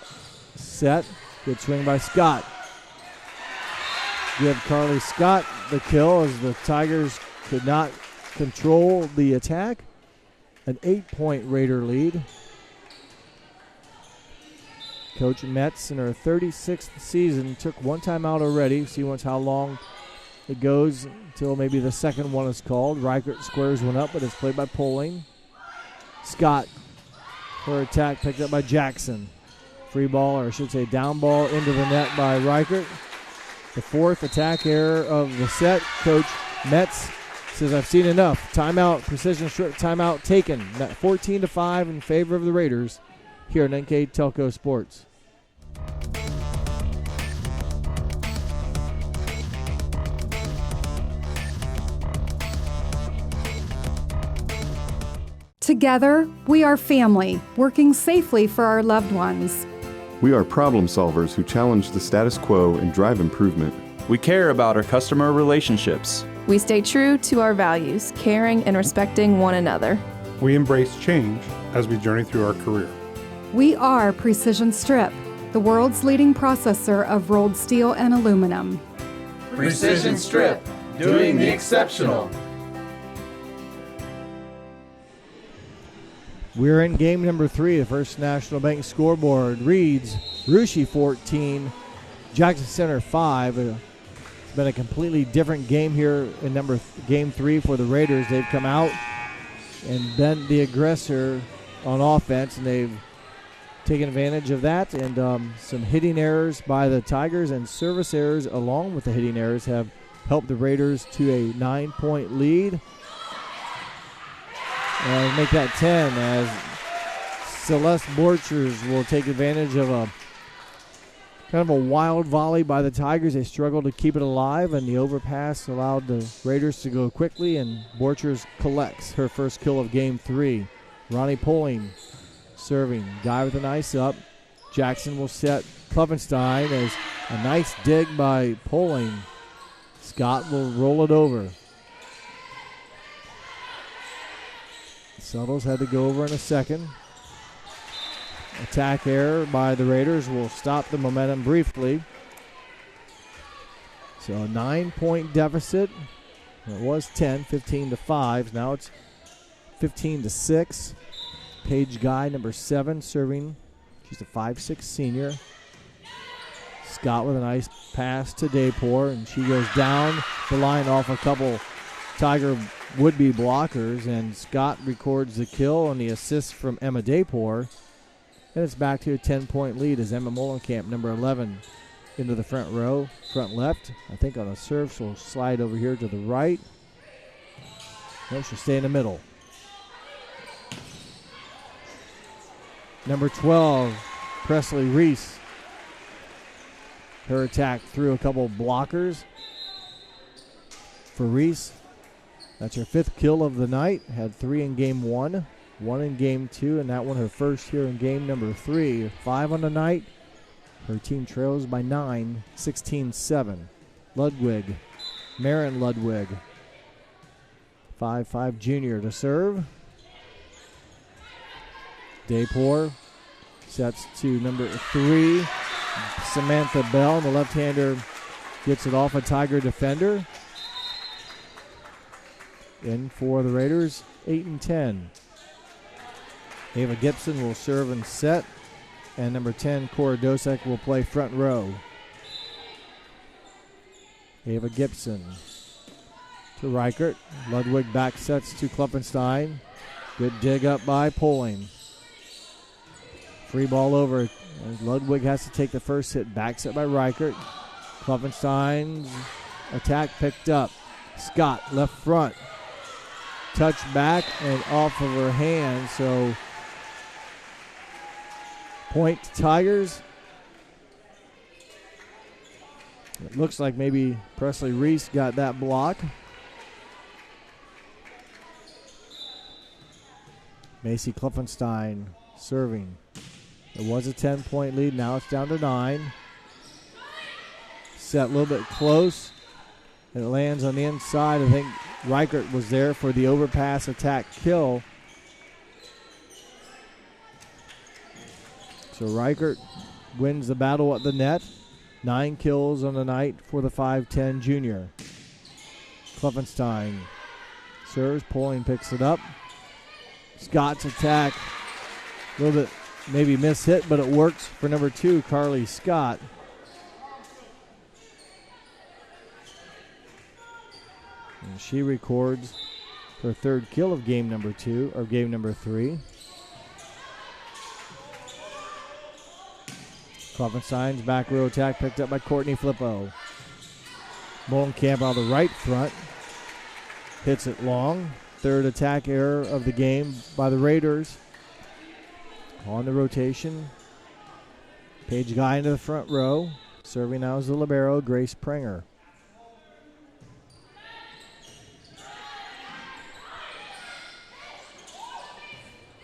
set. Good swing by Scott. Give Carly Scott the kill as the Tigers could not control the attack. An 8-point Raider lead. Coach Metz in her 36th season took 1 timeout already. See once how long it goes until maybe the second one is called. Reichert squares one up, but it's played by Poling. Scott, her attack picked up by Jackson. Free ball, or I should say down ball into the net by Reichert. The 4th attack error of the set. Coach Metz says, I've seen enough. Timeout, precision strip timeout taken. 14-5 in favor of the Raiders here on NK Telco Sports. Together, we are family, working safely for our loved ones. We are problem solvers who challenge the status quo and drive improvement. We care about our customer relationships. We stay true to our values, caring and respecting one another. We embrace change as we journey through our career. We are Precision Strip, the world's leading processor of rolled steel and aluminum. Precision Strip, doing the exceptional. We're in game number 3. The First National Bank scoreboard reads Russia 14, Jackson Center 5. It's been a completely different game here in game 3 for the Raiders. They've come out and been the aggressor on offense, and they've taken advantage of that. And some hitting errors by the Tigers and service errors along with the hitting errors have helped the Raiders to a 9-point lead. And make that 10 as Celeste Borchers will take advantage of a kind of a wild volley by the Tigers. They struggled to keep it alive, and the overpass allowed the Raiders to go quickly, and Borchers collects her first kill of game 3. Ronnie Poling serving. Guy with a nice up. Jackson will set Kluffenstein as a nice dig by Poling. Scott will roll it over. Suttles had to go over in a second. Attack error by the Raiders will stop the momentum briefly. So a 9-point deficit. It was 10, 15-5. Now it's 15-6. Paige Guy, number 7, serving. She's a 5'6" senior. Scott with a nice pass to Daypor, and she goes down the line off a couple Tiger would-be blockers, and Scott records the kill on the assist from Emma Daypor. And it's back to a 10-point lead as Emma Molenkamp, number 11, into the front row, front left. I think on a serve, she'll slide over here to the right. No, she'll stay in the middle. Number 12, Presley Reese. Her attack through a couple blockers for Reese. That's her 5th kill of the night. Had 3 in game 1. 1 in game 2, and that one her first here in game number 3. 5 on the night. Her team trails by 9, 16-7. Ludwig, Marin Ludwig, 5'5" junior to serve. Daypour sets to number 3, Samantha Bell. The left-hander gets it off a Tiger defender. In for the Raiders, 8-10. Ava Gibson will serve and set. And number 10, Cora Dosek, will play front row. Ava Gibson to Reichert. Ludwig back sets to Klopfenstein. Good dig up by Poling. Free ball over. Ludwig has to take the first hit. Back set by Reichert. Klopfenstein's attack picked up. Scott left front. Touch back and off of her hand. So point Tigers. It looks like maybe Presley Reese got that block. Macy Klopfenstein serving. It was a 10-point lead. Now it's down to 9. Set a little bit close. And it lands on the inside. I think Reichert was there for the overpass attack kill. So Reichert wins the battle at the net. 9 kills on the night for the 5'10" junior. Klopfenstein serves. Poling picks it up. Scott's attack. A little bit maybe mishit, but it works for number 2, Carly Scott. And she records her 3rd kill of game number 2, or game number 3. Klopfenstein's back row attack picked up by Courtney Flippo. Molenkamp on the right front. Hits it long. 3rd attack error of the game by the Raiders. On the rotation. Paige Guy into the front row. Serving now is the libero, Grace Prenger.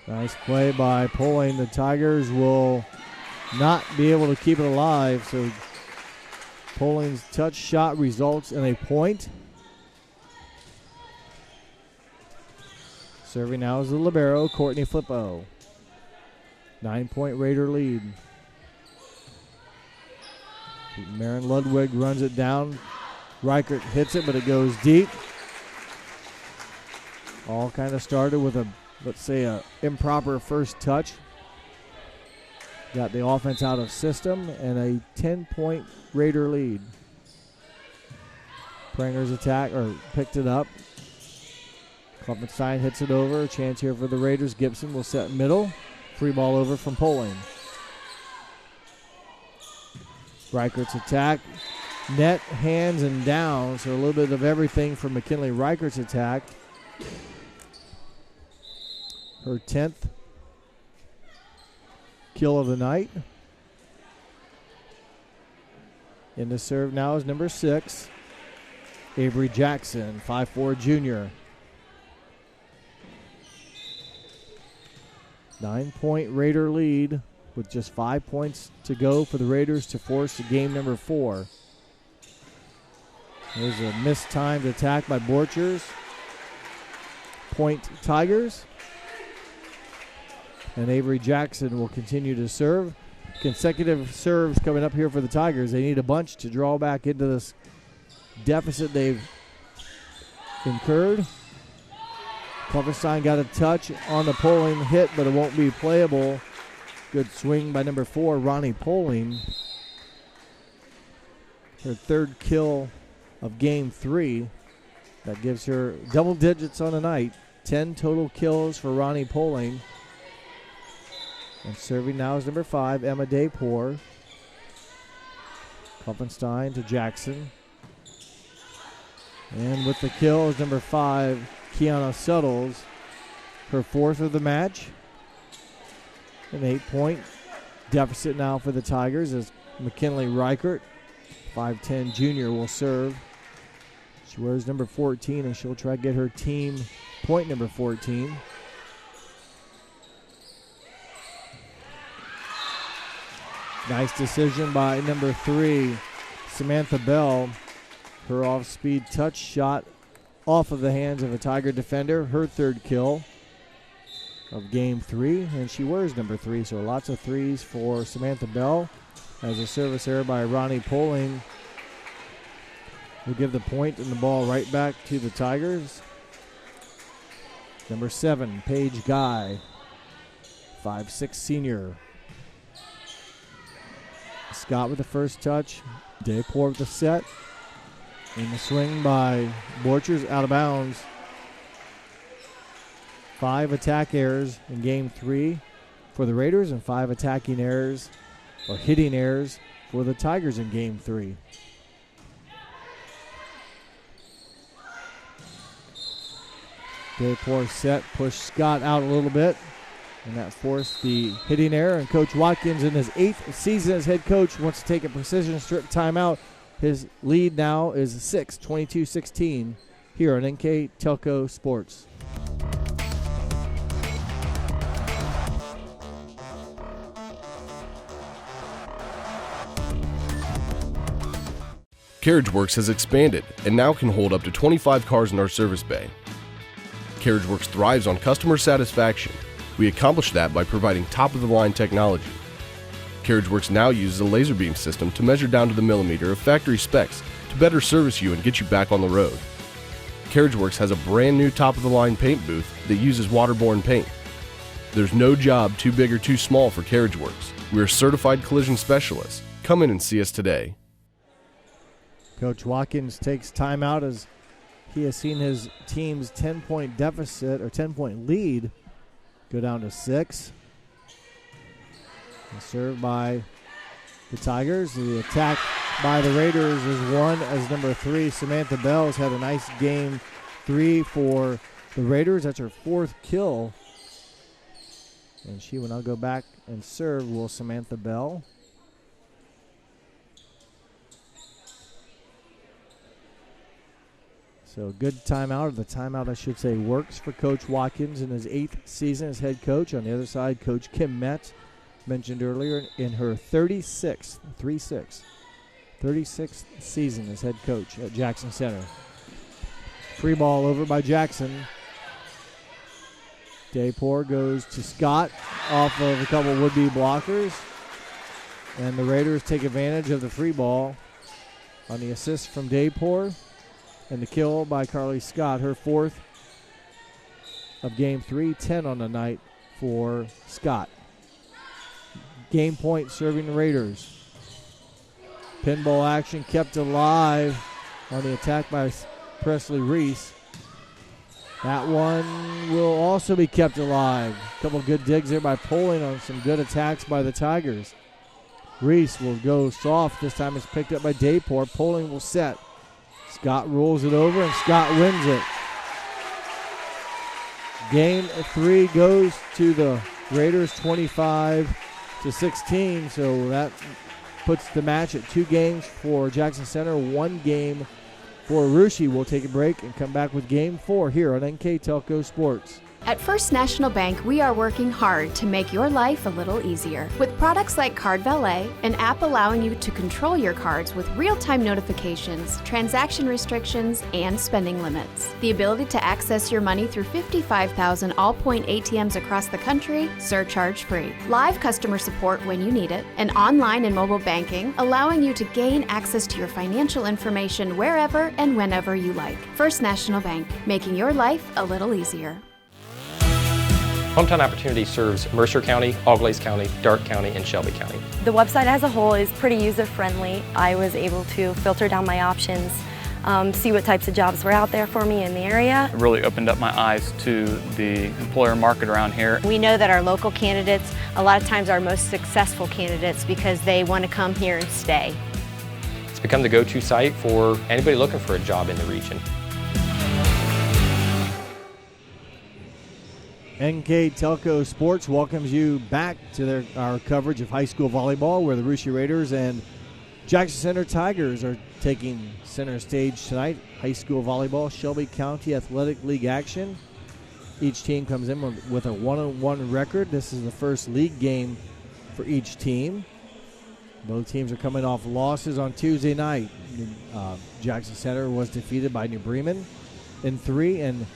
Nice play by Poling. The Tigers will not be able to keep it alive, so Poling's touch shot results in a point. Serving now is the libero, Courtney Flippo. 9-point Raider lead. Marin Ludwig runs it down. Reichert hits it, but it goes deep. All kind of started with a, let's say, a improper first touch. Got the offense out of system and a 10-point Raider lead. Prenger's attack, or picked it up. Klopfenstein hits it over. A chance here for the Raiders. Gibson will set middle. Free ball over from Poling. Reichert's attack. Net, hands, and down. So a little bit of everything from McKinley Reichert's attack. Her 10th kill of the night. In the serve now is number 6, Avery Jackson, 5'4" junior. 9-point Raider lead with just 5 points to go for the Raiders to force game number 4. There's a mistimed attack by Borchers. Point Tigers. And Avery Jackson will continue to serve. Consecutive serves coming up here for the Tigers. They need a bunch to draw back into this deficit they've incurred. Klopfenstein got a touch on the Poling hit, but it won't be playable. Good swing by number 4, Ronnie Poling. Her 3rd kill of game 3. That gives her double digits on the night. 10 total kills for Ronnie Poling. And serving now is number 5, Emma Daypour. Klopfenstein to Jackson. And with the kill is number 5, Kiana Suttles. Her 4th of the match. An 8-point deficit now for the Tigers as McKinley Reichert, 5'10" junior, will serve. She wears number 14, and she'll try to get her team point number 14. Nice decision by number 3, Samantha Bell. Her off-speed touch shot off of the hands of a Tiger defender. Her 3rd kill of game 3, and she wears number 3, so lots of 3s for Samantha Bell. As a service error by Ronnie Poling will give the point and the ball right back to the Tigers. Number 7, Paige Guy, 5'6" senior. Scott with the first touch. Dayport with the set. And the swing by Borchers out of bounds. 5 attack errors in game 3 for the Raiders and 5 attacking errors or hitting errors for the Tigers in game 3. Dayport set, pushed Scott out a little bit, and that forced the hitting error. And Coach Watkins, in his 8th season as head coach, wants to take a precision strip timeout. His lead now is 6, 22-16, here on NK Telco Sports. CarriageWorks has expanded and now can hold up to 25 cars in our service bay. CarriageWorks thrives on customer satisfaction. We accomplish that by providing top-of-the-line technology. CarriageWorks now uses a laser beam system to measure down to the millimeter of factory specs to better service you and get you back on the road. CarriageWorks has a brand new top-of-the-line paint booth that uses waterborne paint. There's no job too big or too small for CarriageWorks. We are certified collision specialists. Come in and see us today. Coach Watkins takes timeout as he has seen his team's 10-point deficit or 10-point lead go down to 6. And served by the Tigers. The attack by the Raiders is won as number 3, Samantha Bell, has had a nice game 3 for the Raiders. That's her 4th kill. And she will now go back and serve, will Samantha Bell. So good timeout, or the timeout I should say, works for Coach Watkins in his 8th season as head coach. On the other side, Coach Kim Metz, mentioned earlier, in her 36th season as head coach at Jackson Center. Free ball over by Jackson. Dayport goes to Scott off of a couple would-be blockers. And the Raiders take advantage of the free ball on the assist from Dayport. And the kill by Carly Scott, her 4th of game 3, 10 on the night for Scott. Game point serving the Raiders. Pinball action kept alive on the attack by Presley Reese. That one will also be kept alive. A couple good digs there by Poling on some good attacks by the Tigers. Reese will go soft. This time it's picked up by Dayport. Poling will set. Scott rolls it over, and Scott wins it. Game 3 goes to the Raiders 25-16, so that puts the match at 2 games for Jackson Center, 1 game for Rushi. We'll take a break and come back with Game 4 here on NK Telco Sports. At First National Bank, we are working hard to make your life a little easier. With products like Card Valet, an app allowing you to control your cards with real-time notifications, transaction restrictions, and spending limits. The ability to access your money through 55,000 all-point ATMs across the country, surcharge-free. Live customer support when you need it. And online and mobile banking, allowing you to gain access to your financial information wherever and whenever you like. First National Bank, making your life a little easier. Hometown Opportunity serves Mercer County, Auglaize County, Darke County, and Shelby County. The website as a whole is pretty user-friendly. I was able to filter down my options, see what types of jobs were out there for me in the area. It really opened up my eyes to the employer market around here. We know that our local candidates, a lot of times, are most successful candidates because they want to come here and stay. It's become the go-to site for anybody looking for a job in the region. NK Telco Sports welcomes you back to our coverage of high school volleyball, where the Rushi Raiders and Jackson Center Tigers are taking center stage tonight. High school volleyball, Shelby County Athletic League action. Each team comes in with a 1-1 record. This is the first league game for each team. Both teams are coming off losses on Tuesday night. Jackson Center was defeated by New Bremen in 3, and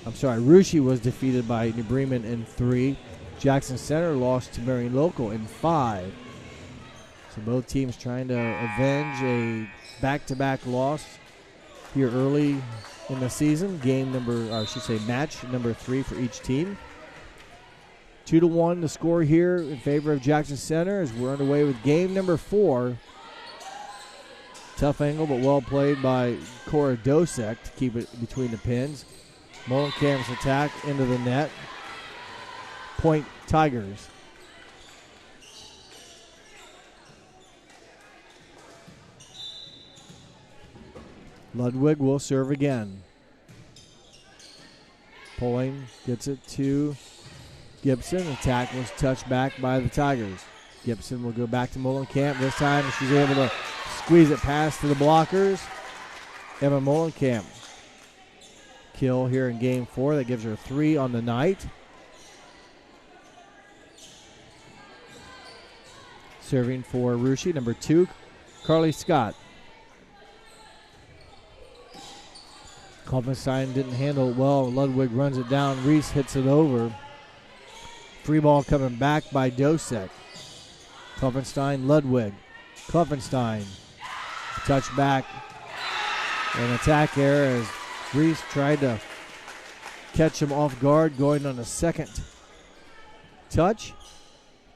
Russia was defeated by New Bremen in 3. Jackson Center lost to Marion Local in 5. So both teams trying to avenge a back-to-back loss here early in the season. Match number 3 for each team. 2-1 the score here in favor of Jackson Center as we're underway with game number 4. Tough angle, but well played by Cora Dosek to keep it between the pins. Molenkamp's attack into the net. Point Tigers. Ludwig will serve again. Pulling, gets it to Gibson. Attack was touched back by the Tigers. Gibson will go back to Molenkamp. This time she's able to squeeze it past to the blockers. Emma Molenkamp. Kill here in game 4. That gives her 3 on the night. Serving for Russia, number 2, Carly Scott. Kaufenstein didn't handle it well. Ludwig runs it down. Reese hits it over. Free ball coming back by Dosek. Kaufenstein, Ludwig. Kaufenstein. Touch back. An attack error as Reese tried to catch him off guard going on a second touch.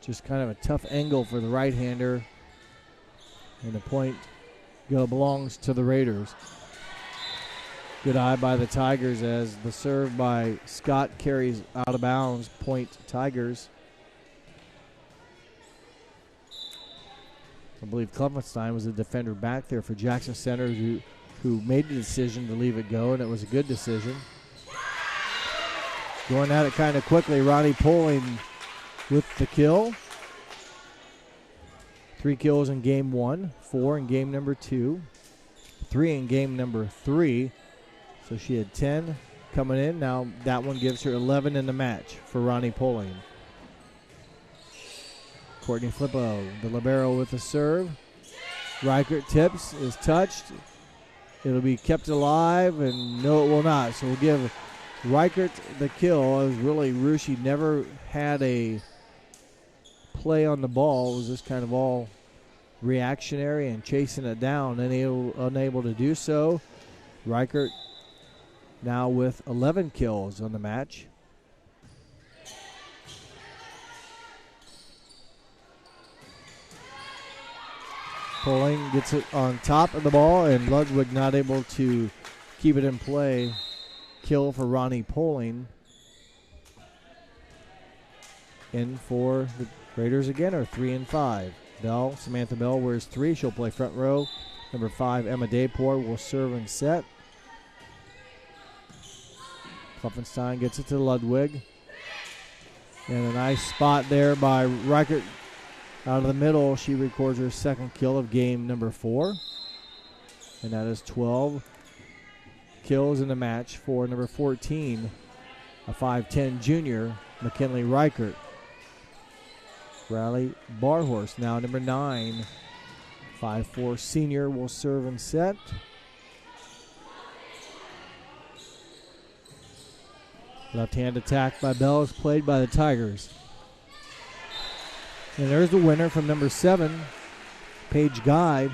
Just kind of a tough angle for the right-hander. And the point belongs to the Raiders. Good eye by the Tigers as the serve by Scott carries out of bounds. Point Tigers. I believe Klopfenstein was the defender back there for Jackson Center who made the decision to leave it go, and it was a good decision. Going at it kind of quickly. Ronnie Poling with the kill. 3 kills in game 1, 4 in game number 2, 3 in game number 3. So she had 10 coming in. Now that one gives her 11 in the match for Ronnie Poling. Courtney Flippo, the libero with the serve. Reichert tips, is touched. It'll be kept alive, and no, it will not. So we'll give Reichert the kill, as really Russia never had a play on the ball. It was just kind of all reactionary and chasing it down, unable to do so. Reichert now with 11 kills on the match. Poling gets it on top of the ball, and Ludwig not able to keep it in play. Kill for Ronnie Poling. In for the Raiders again are 3 and 5. Samantha Bell wears 3. She'll play front row. Number 5, Emma Dayport, will serve and set. Klopfenstein gets it to Ludwig. And a nice spot there by Reichert. Out of the middle, she records her second kill of game number 4. And that is 12 kills in the match for number 14, a 5'10 junior, McKinley Reichert. Riley Barhorse, now number 9, 5'4 senior, will serve and set. Left-hand attack by Bell is played by the Tigers. And there's the winner from number 7, Paige Guy.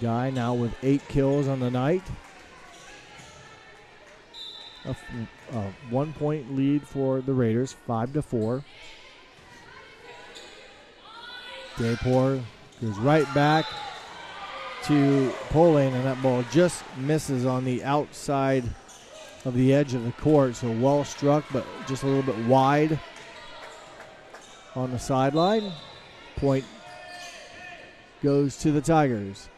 Guy now with 8 kills on the night. A 1-point lead for the Raiders, 5-4. Dayport goes right back to Poling, and that ball just misses on the outside of the edge of the court. So well struck, but just a little bit wide on the sideline. Point goes to the Tigers.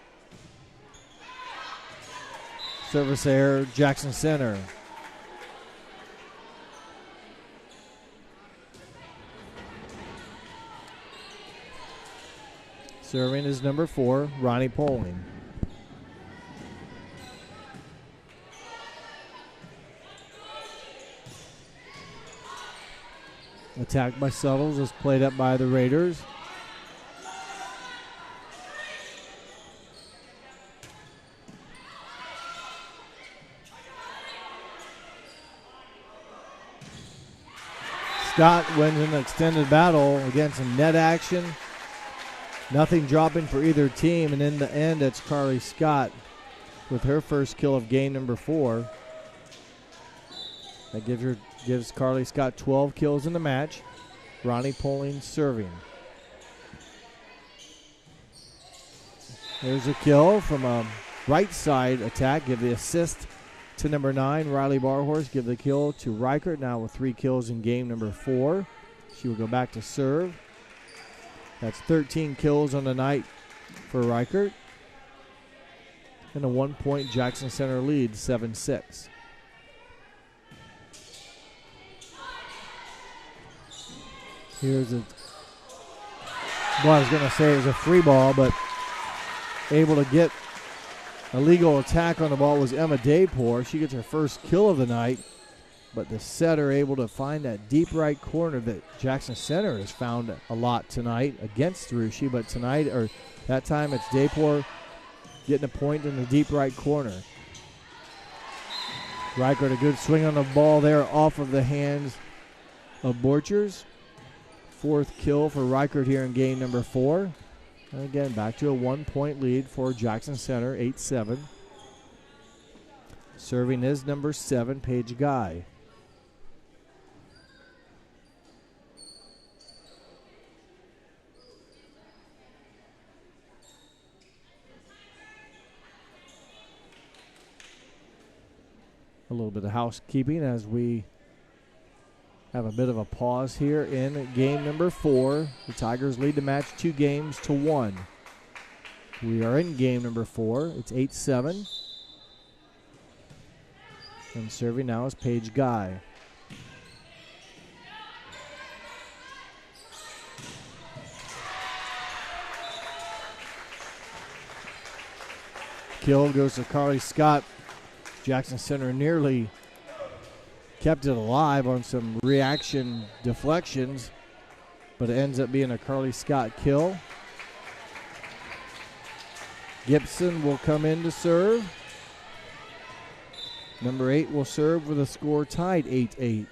Service error, Jackson Center. Serving is number 4, Ronnie Poling. Attack by Suttles is played up by the Raiders. Scott wins an extended battle against some net action. Nothing dropping for either team, and in the end, it's Carly Scott with her first kill of game number 4. That gives Carly Scott 12 kills in the match. Ronnie Poling serving. There's a kill from a right side attack. Give the assist to number 9, Riley Barhorse. Give the kill to Reichert, now with 3 kills in game number 4. She will go back to serve. That's 13 kills on the night for Reichert. And a 1-point Jackson Center lead, 7-6. Here's a, well, I was going to say it was a free ball, but able to get a legal attack on the ball was Emma Daypour. She gets her first kill of the night, but the setter able to find that deep right corner that Jackson Center has found a lot tonight against Rushi, but tonight, or that time, it's Daypour getting a point in the deep right corner. Reichert, a good swing on the ball there off of the hands of Borchers. 4th kill for Reichert here in game number 4. And again, back to a 1-point lead for Jackson Center, 8-7. Serving is number 7, Paige Guy. A little bit of housekeeping as we have a bit of a pause here in game number 4. The Tigers lead the match 2-1. We are in game number 4. It's 8-7. And serving now is Paige Guy. Kill goes to Carly Scott. Jackson Center nearly kept it alive on some reaction deflections, but it ends up being a Carly Scott kill. Gibson will come in to serve. Number 8 will serve with a score tied 8-8.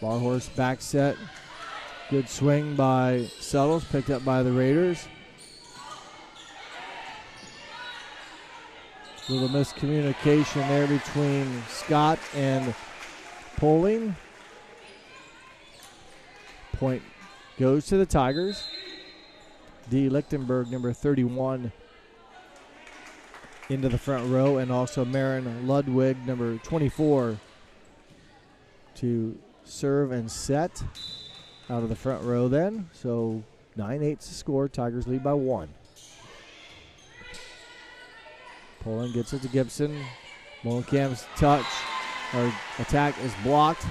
Barhorse back set. Good swing by Suttles, picked up by the Raiders. Little miscommunication there between Scott and Poling. Point goes to the Tigers. D. Lichtenberg, number 31, into the front row, and also Marin Ludwig, number 24, to serve and set out of the front row then. So 9-8 to score. Tigers lead by 1. Poling gets it to Gibson. Molenkamp's touch or attack is blocked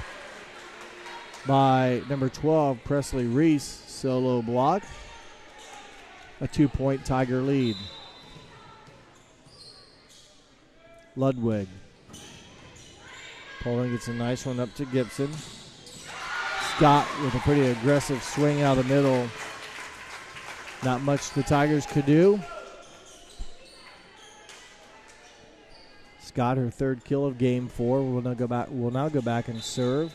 by number 12, Presley Reese. Solo block. A 2-point Tiger lead. Ludwig. Poling gets a nice one up to Gibson. Scott with a pretty aggressive swing out of the middle. Not much the Tigers could do. Scott, her 3rd kill of game 4, will now go back and serve.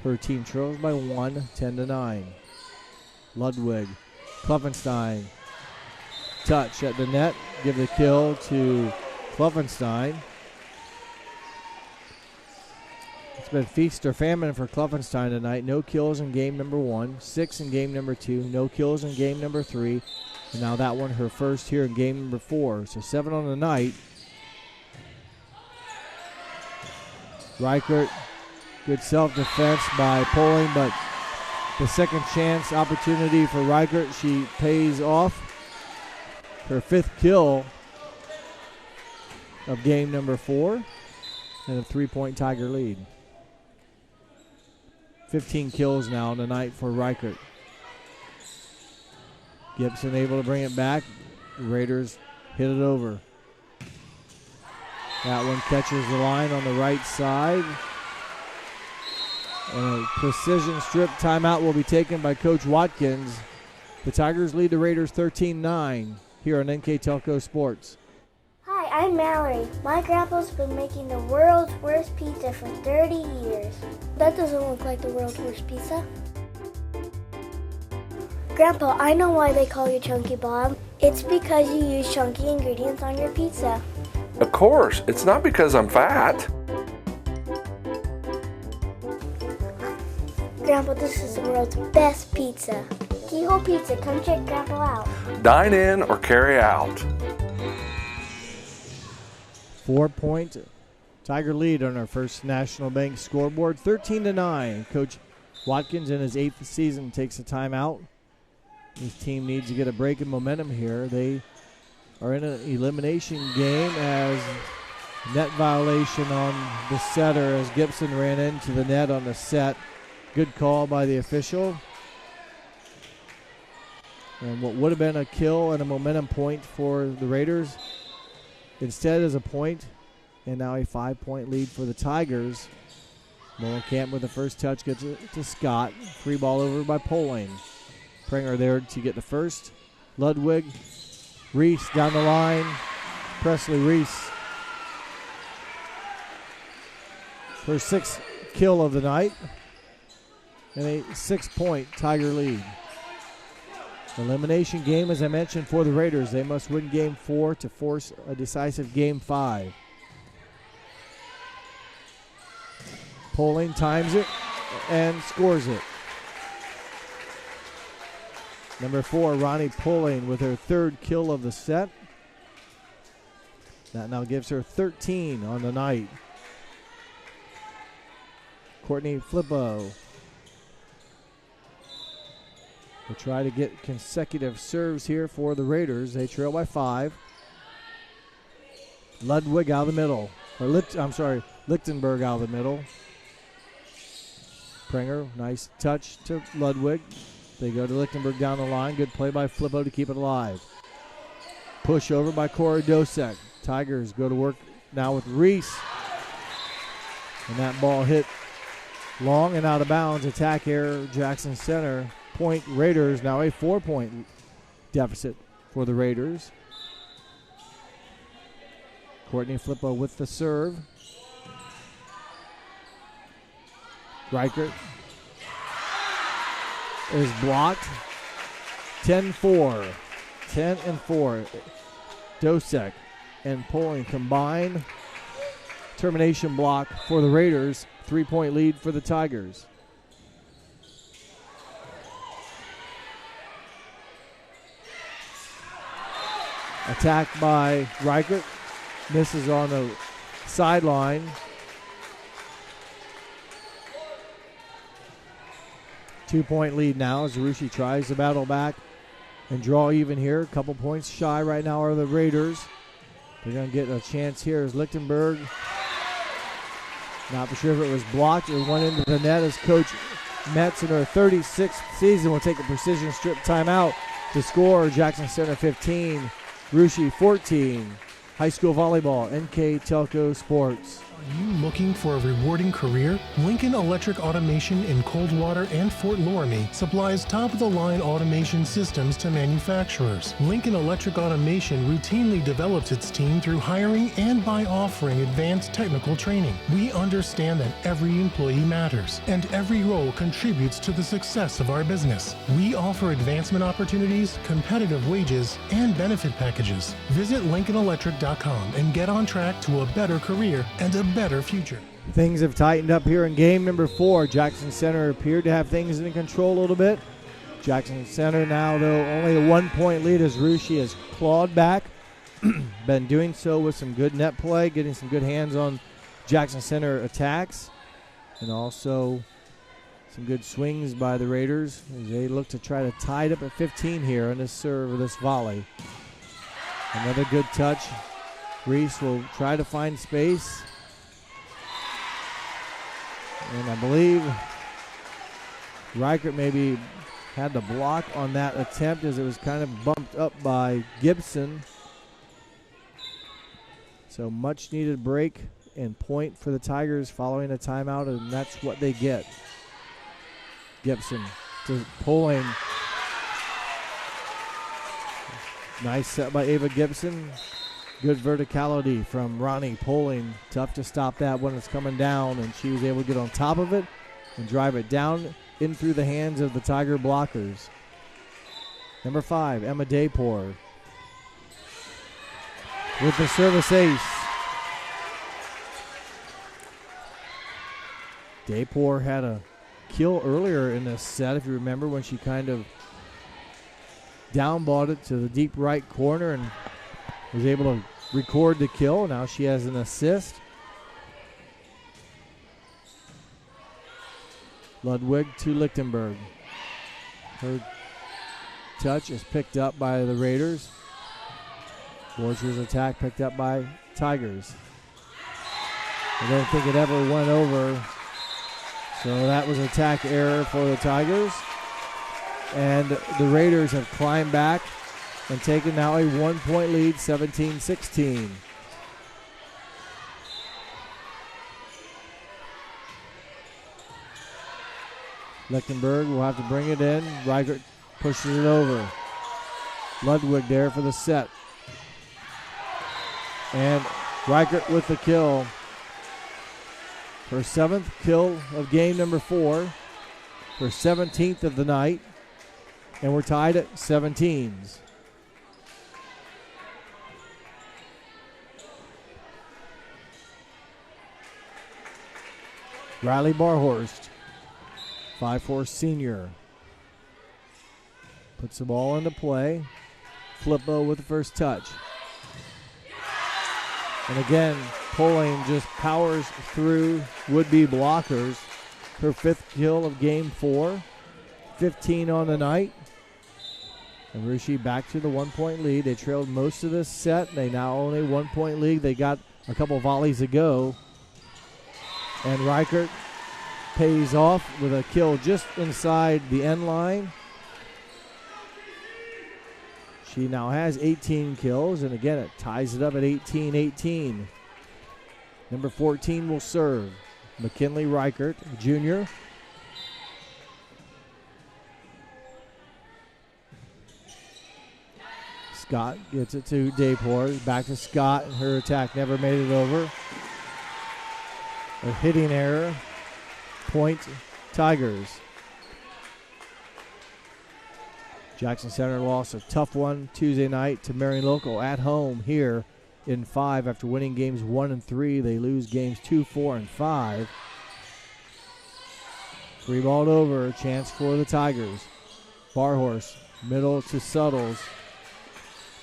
Her team trails by 1, 10-9. Ludwig, Kloffenstein, touch at the net, give the kill to Kloffenstein. It's been feast or famine for Kloffenstein tonight. No kills in game number 1, 6 in game number 2, no kills in game number 3, and now that one her first here in game number 4. So 7 on the night. Reichert, good self-defense by Poling, but the second chance opportunity for Reichert, she pays off. Her 5th kill of game number 4, and a 3-point Tiger lead. 15 kills now on the night for Reichert. Gibson able to bring it back. The Raiders hit it over. That one catches the line on the right side. And a precision strip timeout will be taken by Coach Watkins. The Tigers lead the Raiders 13-9 here on NK Telco Sports. Hi, I'm Mallory. My grandpa's been making the world's worst pizza for 30 years. That doesn't look like the world's worst pizza. Grandpa, I know why they call you Chunky Bob. It's because you use chunky ingredients on your pizza. Of course, it's not because I'm fat. Grandpa, this is the world's best pizza. Keyhole Pizza, come check Grandpa out. Dine in or carry out. 4-point Tiger lead on our First National Bank scoreboard, 13-9. Coach Watkins in his 8th season takes a timeout. His team needs to get a break in momentum here. They are in an elimination game as net violation on the setter as Gibson ran into the net on the set. Good call by the official. And what would have been a kill and a momentum point for the Raiders instead is a point, and now a 5-point lead for the Tigers. Molenkamp with the first touch gets it to Scott. Free ball over by Poling. Pringer there to get the first. Ludwig. Reese down the line. Presley Reese. Her 6th kill of the night. And a 6-point Tiger lead. Elimination game, as I mentioned, for the Raiders. They must win game 4 to force a decisive game 5. Poling times it and scores it. Number 4, Ronnie Poling with her 3rd kill of the set. That now gives her 13 on the night. Courtney Flippo will try to get consecutive serves here for the Raiders. They trail by 5. Ludwig out of the middle. Lichtenberg out of the middle. Pringer, nice touch to Ludwig. They go to Lichtenberg down the line. Good play by Flippo to keep it alive. Push over by Corey Dosek. Tigers go to work now with Reese. And that ball hit long and out of bounds. Attack error, Jackson Center. Point Raiders, now a 4-point deficit for the Raiders. Courtney Flippo with the serve. Reichert is blocked. 10-4. 10-4. Dosek and Poling combined. Termination block for the Raiders. 3-point lead for the Tigers. Attack by Reichert. Misses on the sideline. 2-point lead now as Zarushi tries to battle back and draw even here. A couple points shy right now are the Raiders. They're going to get a chance here as Lichtenberg. Not for sure if it was blocked or went into the net as Coach Metz in her 36th season will take a precision strip timeout to score. Jackson Center 15. Rushi 14. High school volleyball, NK Telco Sports. Are you looking for a rewarding career? Lincoln Electric Automation in Coldwater and Fort Loramie supplies top-of-the-line automation systems to manufacturers. Lincoln Electric Automation routinely develops its team through hiring and by offering advanced technical training. We understand that every employee matters, and every role contributes to the success of our business. We offer advancement opportunities, competitive wages, and benefit packages. Visit LincolnElectric.com and get on track to a better career and a better future. Things have tightened up here in game number 4. Jackson Center appeared to have things in control a little bit. Jackson Center now, though, only a 1-point lead as Rushi has clawed back. Been doing so with some good net play, getting some good hands on Jackson Center attacks, and also some good swings by the Raiders as they look to try to tie it up at 15 here on this serve or this volley. Another good touch. Reese will try to find space. And I believe Reichert maybe had the block on that attempt as it was kind of bumped up by Gibson. So much needed break and point for the Tigers following a timeout, and that's what they get. Gibson to Pulling. Nice set by Ava Gibson. Good verticality from Ronnie Pulling. Tough to stop that when it's coming down, and she was able to get on top of it and drive it down in through the hands of the Tiger blockers. Number 5, Emma Daypor with the service ace. Daypor had a kill earlier in this set, if you remember, when she kind of downballed it to the deep right corner and was able to record the kill. Now she has an assist. Ludwig to Lichtenberg. Her touch is picked up by the Raiders. Borcher's attack picked up by Tigers. I don't think it ever went over. So that was an attack error for the Tigers. And the Raiders have climbed back and taken now a 1-point lead, 17-16. Lichtenberg will have to bring it in. Reichert pushes it over. Ludwig there for the set. And Reichert with the kill. Her 7th kill of game number 4. Her 17th of the night. And we're tied at 17s. Riley Barhorst, 5'4" senior. Puts the ball into play. Flippo with the first touch. And again, Pulling just powers through would-be blockers. Her 5th kill of game 4. 15 on the night. And Rushi back to the 1-point lead. They trailed most of this set. They now own a 1-point lead. They got a couple volleys to go. And Reichert pays off with a kill just inside the end line. She now has 18 kills, and again, it ties it up at 18-18. Number 14 will serve. McKinley Reichert, Jr. Scott gets it to Daypor. Back to Scott, and her attack never made it over. A hitting error. Point Tigers. Jackson Center lost a tough one Tuesday night to Marion Local at home here in 5 after winning games 1 and 3. They lose games 2, 4, and 5. 3-balled over. Chance for the Tigers. Barhorse, middle to Suttles.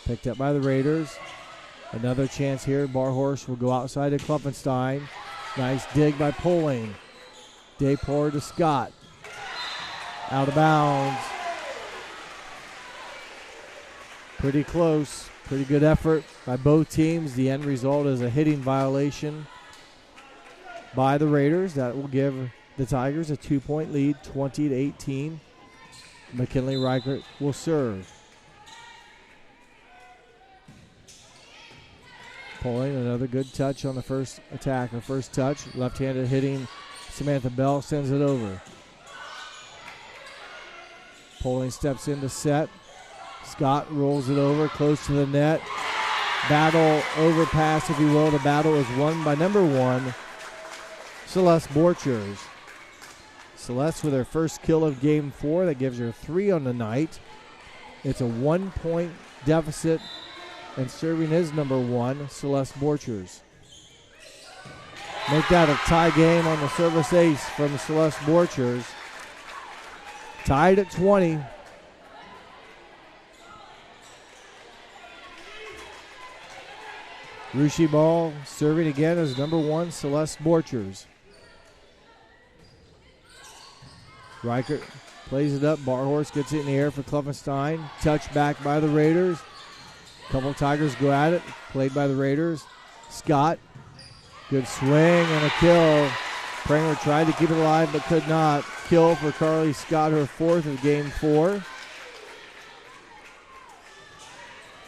Picked up by the Raiders. Another chance here. Barhorse will go outside to Klopfenstein. Nice dig by Pulling. Daypor to Scott. Out of bounds. Pretty close. Pretty good effort by both teams. The end result is a hitting violation by the Raiders. That will give the Tigers a 2-point lead, 20-18. McKinley Reichert will serve. Pulling, another good touch on the first attack. Her first touch, left-handed hitting. Samantha Bell sends it over. Pulling steps into set. Scott rolls it over, close to the net. Battle, overpass, if you will. The battle is won by number 1, Celeste Borchers. Celeste with her first kill of game 4. That gives her 3 on the night. It's a 1-point deficit, and serving is number 1, Celeste Borchers. Make that a tie game on the service ace from Celeste Borchers. Tied at 20. Rushi ball serving again as number 1, Celeste Borchers. Reichert plays it up. Barhorse gets it in the air for Klopfenstein. Touch back by the Raiders. Couple Tigers go at it. Played by the Raiders. Scott. Good swing and a kill. Pranger tried to keep it alive but could not. Kill for Carly Scott, her 4th of game 4.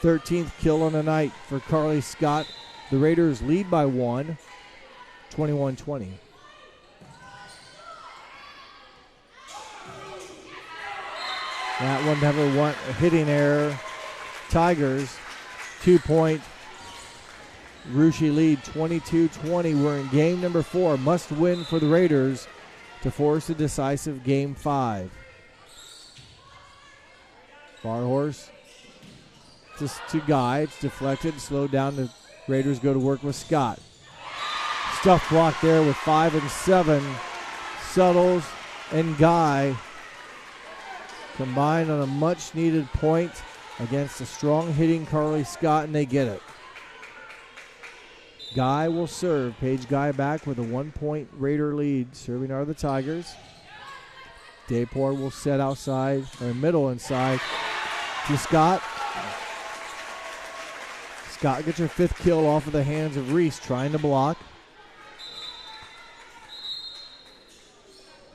13th kill on the night for Carly Scott. The Raiders lead by 1, 21-20. That one never went a hitting error. Tigers, 2-point Russia lead, 22-20. We're in game number 4. Must win for the Raiders to force a decisive game 5. Far horse to Guy. It's deflected, slowed down. The Raiders go to work with Scott. Stuff block there with 5 and 7. Suttles and Guy combined on a much-needed point against a strong hitting Carly Scott, and they get it. Guy will serve. Paige Guy back with a 1-point Raider lead. Serving are the Tigers. Dayport will set outside, or middle inside to Scott. Scott gets her 5th kill off of the hands of Reese, trying to block.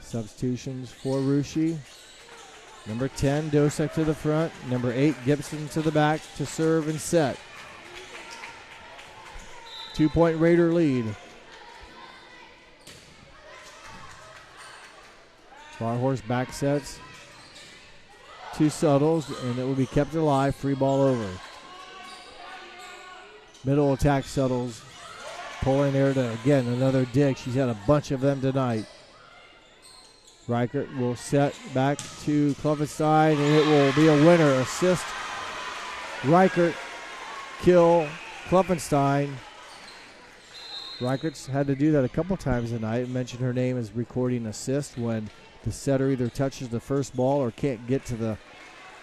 Substitutions for Russia. Number 10, Dosek to the front. Number 8, Gibson to the back to serve and set. 2-point Raider lead. Far horse back sets. 2 Suttles, and it will be kept alive. Free ball over. Middle attack Suttles. Pulling there to, again, another dig. She's had a bunch of them tonight. Reichert will set back to Klopfenstein, and it will be a winner. Assist Reichert, kill Klopfenstein. Reichert's had to do that a couple times tonight. I mentioned her name as recording assist when the setter either touches the first ball or can't get to the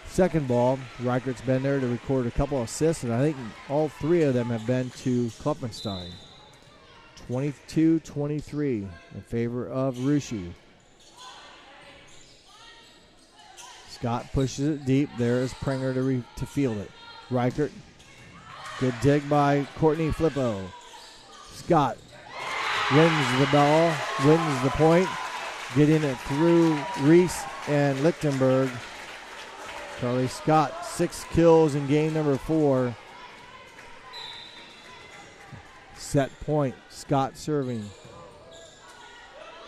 second ball. Reichert's been there to record a couple assists, and I think all 3 of them have been to Klopfenstein. 22-23 in favor of Russia. Scott pushes it deep. There is Prenger to field it. Reichert. Good dig by Courtney Flippo. Scott wins the ball, wins the point, getting it through Reese and Lichtenberg. Carly Scott, 6 kills in game number 4. Set point. Scott serving.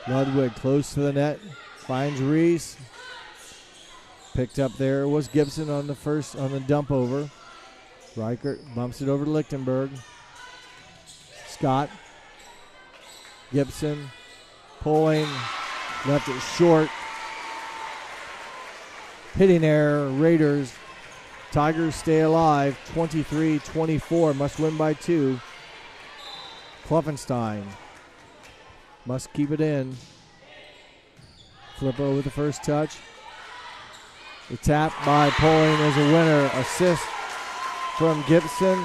Ludwig close to the net. Finds Reese. Picked up there was Gibson on the dump over. Reichert bumps it over to Lichtenberg. Scott. Gibson pulling. Left it short. Hitting error. Raiders. Tigers stay alive. 23-24. Must win by 2. Klopfenstein must keep it in. Flippo with the first touch. The tap by Pulling is a winner. Assist from Gibson.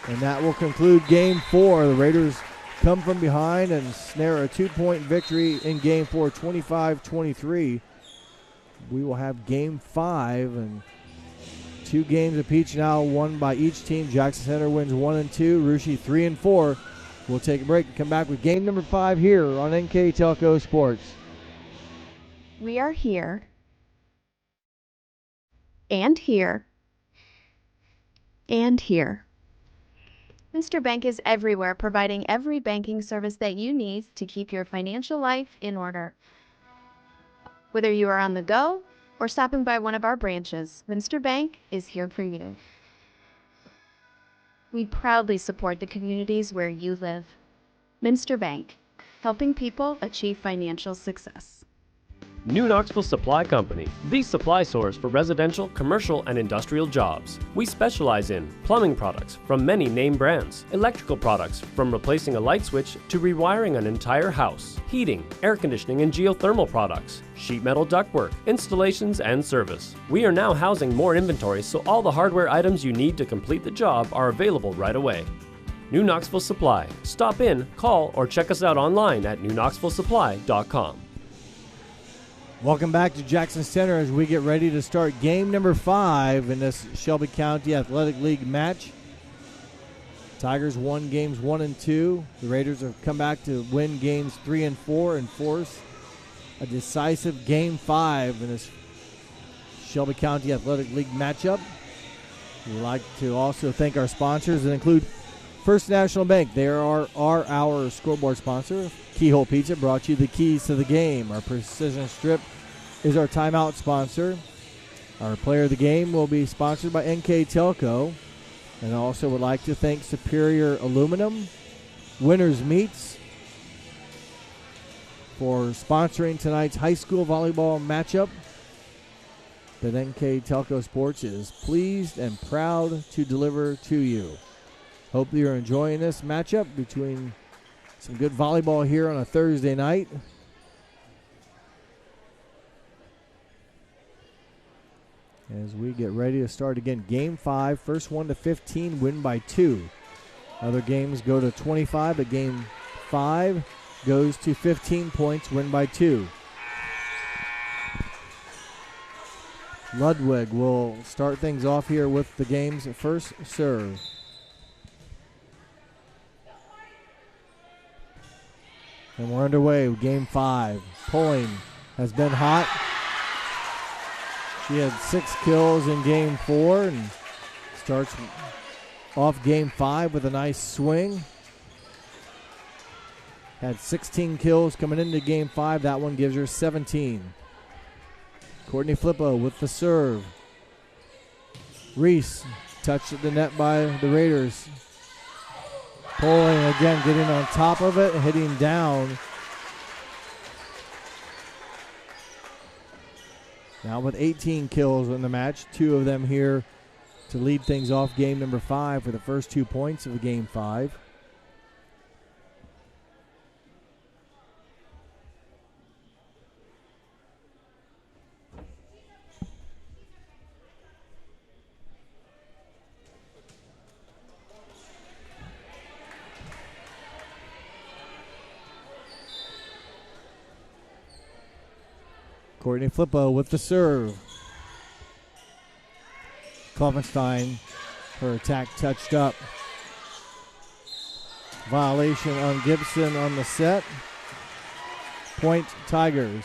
And that will conclude game 4. The Raiders come from behind and snare a 2-point victory in game 4, 25-23. We will have game 5 and 2 games apiece now, won by each team. Jackson Center wins 1 and 2. Russia 3 and 4. We'll take a break and come back with game number 5 here on NK Telco Sports. We are here. And here. And here. Mr. Bank is everywhere, providing every banking service that you need to keep your financial life in order. Whether you are on the go or stopping by one of our branches, Mr. Bank is here for you. We proudly support the communities where you live. Minster Bank, helping people achieve financial success. New Knoxville Supply Company, the supply source for residential, commercial, and industrial jobs. We specialize in plumbing products from many name brands, electrical products from replacing a light switch to rewiring an entire house, heating, air conditioning, and geothermal products, sheet metal ductwork, installations, and service. We are now housing more inventory, so all the hardware items you need to complete the job are available right away. New Knoxville Supply. Stop in, call, or check us out online at newknoxvillesupply.com. Welcome back to Jackson Center as we get ready to start game number 5 in this Shelby County Athletic League match. Tigers won games 1 and 2. The Raiders have come back to win games 3 and 4 and force a decisive game 5 in this Shelby County Athletic League matchup. We'd like to also thank our sponsors that include First National Bank. They are our scoreboard sponsor. Keyhole Pizza brought you the keys to the game. Our Precision Strip is our timeout sponsor. Our player of the game will be sponsored by NK Telco. And I also would like to thank Superior Aluminum, Winners Meats, for sponsoring tonight's high school volleyball matchup that NK Telco Sports is pleased and proud to deliver to you. Hope you're enjoying this matchup between some good volleyball here on a Thursday night. As we get ready to start again, Game 5, first one to 15, win by 2. Other games go to 25, but Game 5 goes to 15 points, win by 2. Ludwig will start things off here with the game's first serve. And we're underway with Game 5. Pulling has been hot. She had 6 kills in Game 4 and starts off Game 5 with a nice swing. Had 16 kills coming into Game 5. That one gives her 17. Courtney Flippo with the serve. Reese touched at the net by the Raiders. Pulling again, getting on top of it, hitting down. Now with 18 kills in the match, 2 of them here to lead things off game number 5 for the first 2 points of Game 5. Courtney Flippo with the serve. Klopfenstein, her attack touched up. Violation on Gibson on the set. Point Tigers.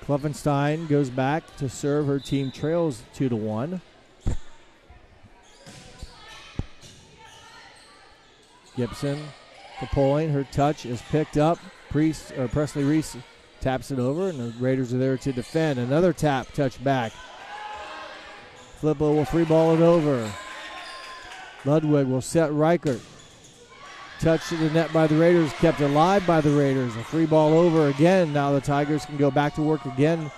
Klopfenstein goes back to serve. Her team trails 2-1. Gibson for Pulling. Her touch is picked up. Presley Reese taps it over, and the Raiders are there to defend. Another tap, touch back. Flippo will free ball it over. Ludwig will set Reichert. Touch to the net by the Raiders, kept alive by the Raiders. A free ball over again. Now the Tigers can go back to work again.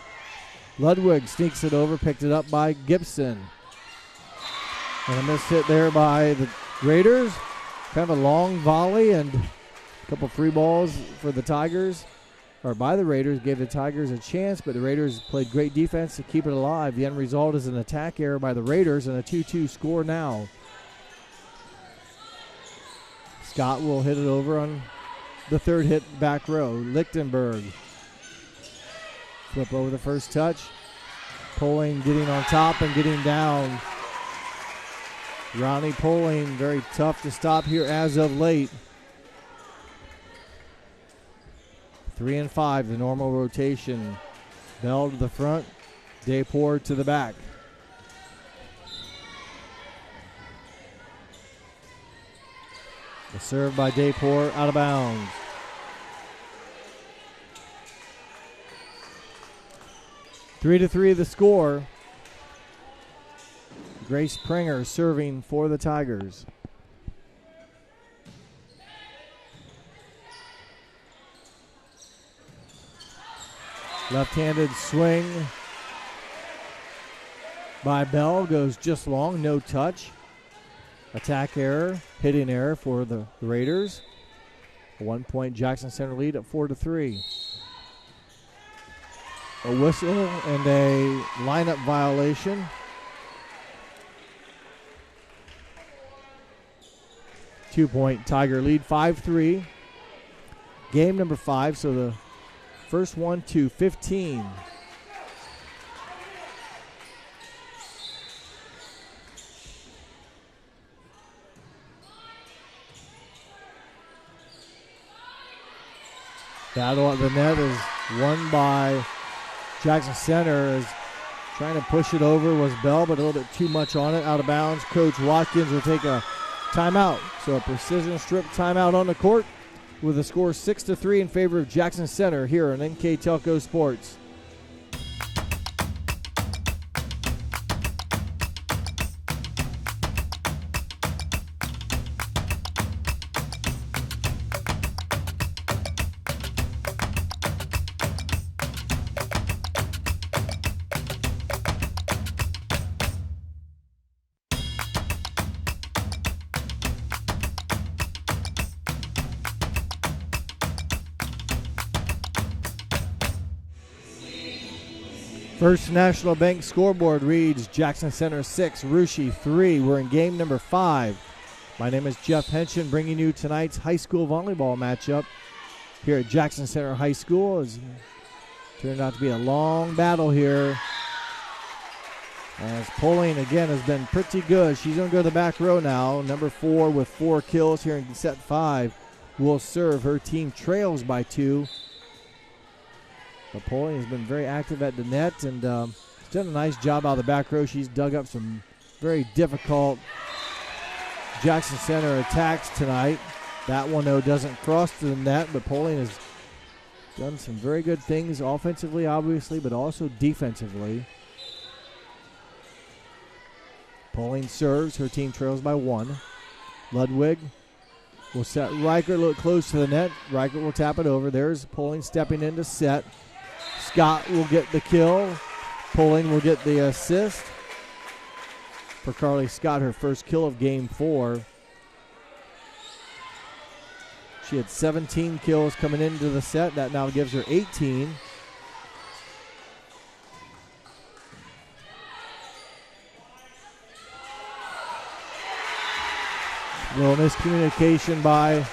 Ludwig sneaks it over, picked it up by Gibson. And a missed hit there by the Raiders. Kind of a long volley and a couple free balls for the Tigers, or by the Raiders, gave the Tigers a chance, but the Raiders played great defense to keep it alive. The end result is an attack error by the Raiders and a 2-2 score now. Scott will hit it over on the third hit back row. Lichtenberg. Flip over the first touch. Pulling, getting on top and getting down. Ronnie Pulling, very tough to stop here as of late. 3 and 5, the normal rotation. Bell to the front, Dayport to the back. The serve by Dayport out of bounds. Three to 3 the score. Grace Pringer serving for the Tigers. Left-handed swing by Bell goes just long, no touch. Attack error, hitting error for the Raiders. A 1-point Jackson Center lead at 4-3. A whistle and a lineup violation. Two-point Tiger lead, 5-3. Game number 5, so the first one to 15. Battle at the net is won by Jackson Center. Is trying to push it over was Bell, but a little bit too much on it, out of bounds. Coach Watkins will take a timeout. So a precision strip timeout on the court. with a score 6-3 in favor of Jackson Center here on NK Telco Sports. First National Bank scoreboard reads Jackson Center 6, Russia 3. We're in game number 5. My name is Jeff Henshin, bringing you tonight's high school volleyball matchup here at Jackson Center High School. It's turned out to be a long battle here. As Pauline, again, has been pretty good. She's going to go to the back row now. Number 4 with 4 kills here in set 5 will serve. Her team trails by 2. But Pauline has been very active at the net and done a nice job out of the back row. She's dug up some very difficult Jackson Center attacks tonight. That one, though, doesn't cross to the net, but Pauline has done some very good things offensively, obviously, but also defensively. Pauline serves. Her team trails by 1. Ludwig will set Reichert a little close to the net. Reichert will tap it over. There's Pauline stepping in to set. Scott will get the kill. Pauline will get the assist. For Carly Scott, her first kill of game 4. She had 17 kills coming into the set. That now gives her 18. Little miscommunication by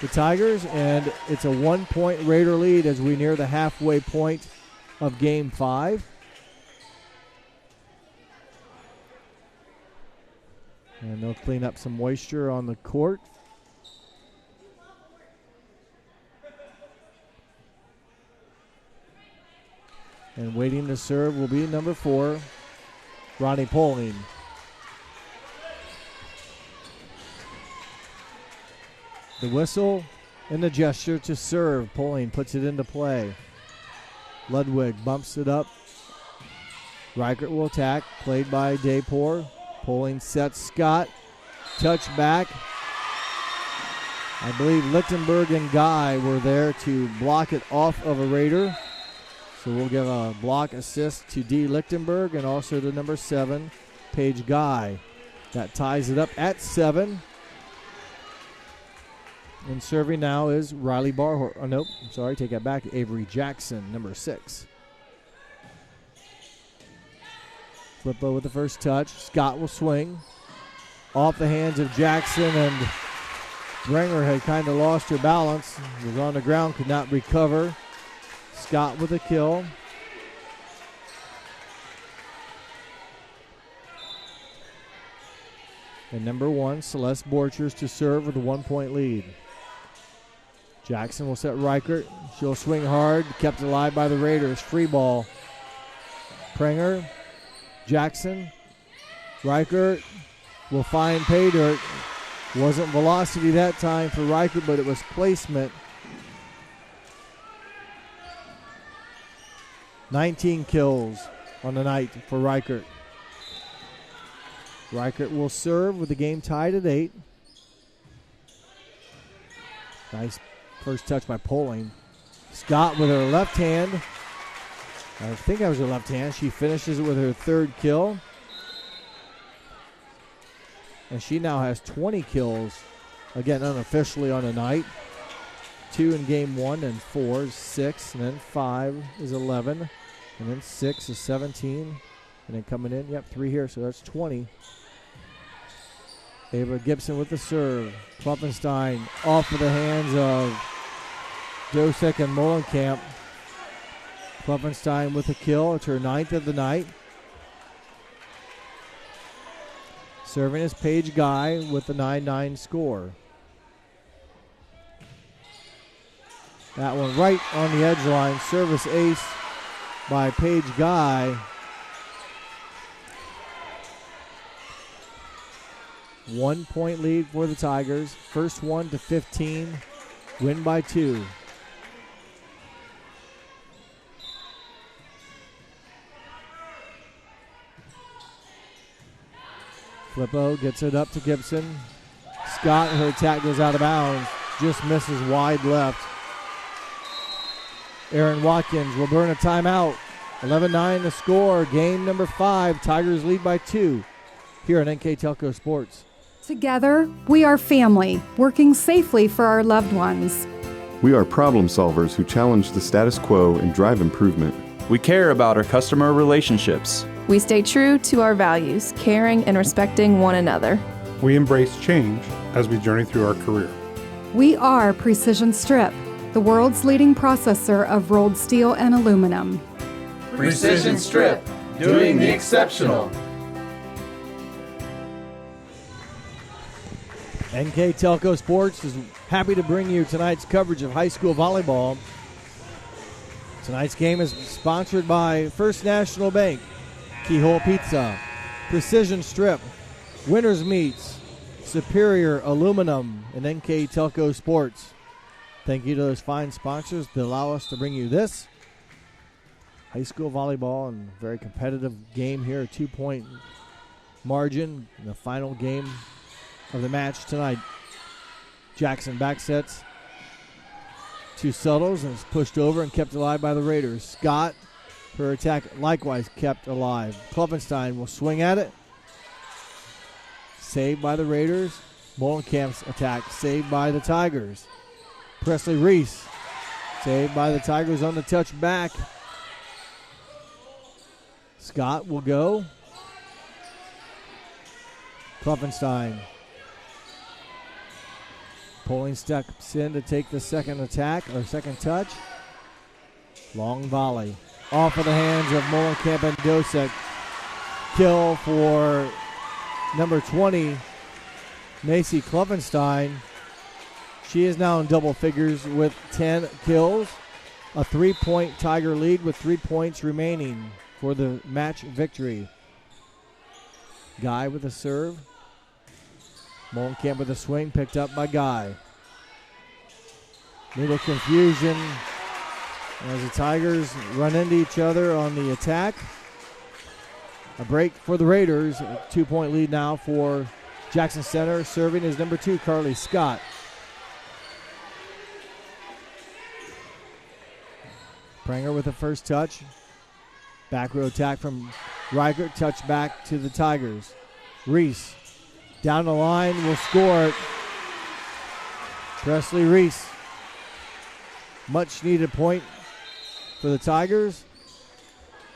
the Tigers, and it's a 1-point Raider lead as we near the halfway point of game 5. And they'll clean up some moisture on the court. And waiting to serve will be number 4, Ronnie Pauline. The whistle and the gesture to serve. Pauline puts it into play. Ludwig bumps it up. Reichert will attack. Played by Daypor. Pauline sets Scott. Touch back. I believe Lichtenberg and Guy were there to block it off of a Raider. So we'll give a block assist to D. Lichtenberg and also to number 7, Paige Guy. That ties it up at 7. And serving now is Riley Barhor. Oh, nope. I'm sorry. Take that back. Avery Jackson, number 6. Flippo with the first touch. Scott will swing. Off the hands of Jackson, and Brenger had kind of lost her balance. Was on the ground, could not recover. Scott with a kill. And number 1, Celeste Borchers to serve with a 1-point lead. Jackson will set Reichert. She'll swing hard. Kept alive by the Raiders. Free ball. Prenger. Jackson. Reichert will find pay dirt. Wasn't velocity that time for Reichert, but it was placement. 19 kills on the night for Reichert. Reichert will serve with the game tied at 8. Nice first touch by Pauline. Scott with her left hand. I think that was her left hand. She finishes it with her 3rd kill. And she now has 20 kills, again, unofficially on the night. 2 in game 1, and 4 is 6, and then 5 is 11, and then 6 is 17, and then coming in, 3 here, so that's 20. Ava Gibson with the serve. Kloppenstein off of the hands of Dosek and Molenkamp. Kloppenstein with a kill. It's her 9th of the night. Serving is Paige Guy with the 9-9 score. That one right on the edge line. Service ace by Paige Guy. 1-point lead for the Tigers. First one to 15 Win by 2. Flippo gets it up to Gibson. Scott, her attack goes out of bounds. Just misses wide left. Aaron Watkins will burn a timeout. 11-9 to score. Game number 5. Tigers lead by 2 here on NK Telco Sports. Together, we are family, working safely for our loved ones. We are problem solvers who challenge the status quo and drive improvement. We care about our customer relationships. We stay true to our values, caring and respecting one another. We embrace change as we journey through our career. We are Precision Strip, the world's leading processor of rolled steel and aluminum. Precision Strip, doing the exceptional. NK Telco Sports is happy to bring you tonight's coverage of high school volleyball. Tonight's game is sponsored by First National Bank, Keyhole Pizza, Precision Strip, Winners Meats, Superior Aluminum, and NK Telco Sports. Thank you to those fine sponsors that allow us to bring you this high school volleyball and very competitive game here, a 2-point margin in the final game of the match tonight. Jackson backsets to Suttles and is pushed over and kept alive by the Raiders. Scott, her attack likewise kept alive. Klopfenstein will swing at it. Saved by the Raiders. Molenkamp's attack saved by the Tigers. Presley Reese saved by the Tigers on the touch back. Scott will go. Klopfenstein. Poling steps in to take the second attack, or second touch. Long volley. Off of the hands of Molenkamp and Dosek. Kill for number 20, Macy Klopfenstein. She is now in double figures with 10 kills. A 3-point Tiger lead with 3 points remaining for the match victory. Guy with a serve. Molenkamp with a swing picked up by Guy. Little confusion as the Tigers run into each other on the attack. A break for the Raiders. A 2-point lead now for Jackson Center. Serving is number 2, Carly Scott. Pranger with the first touch. Back row attack from Reichert. Touch back to the Tigers. Reese down the line will score it. Presley Reese. Much needed point for the Tigers.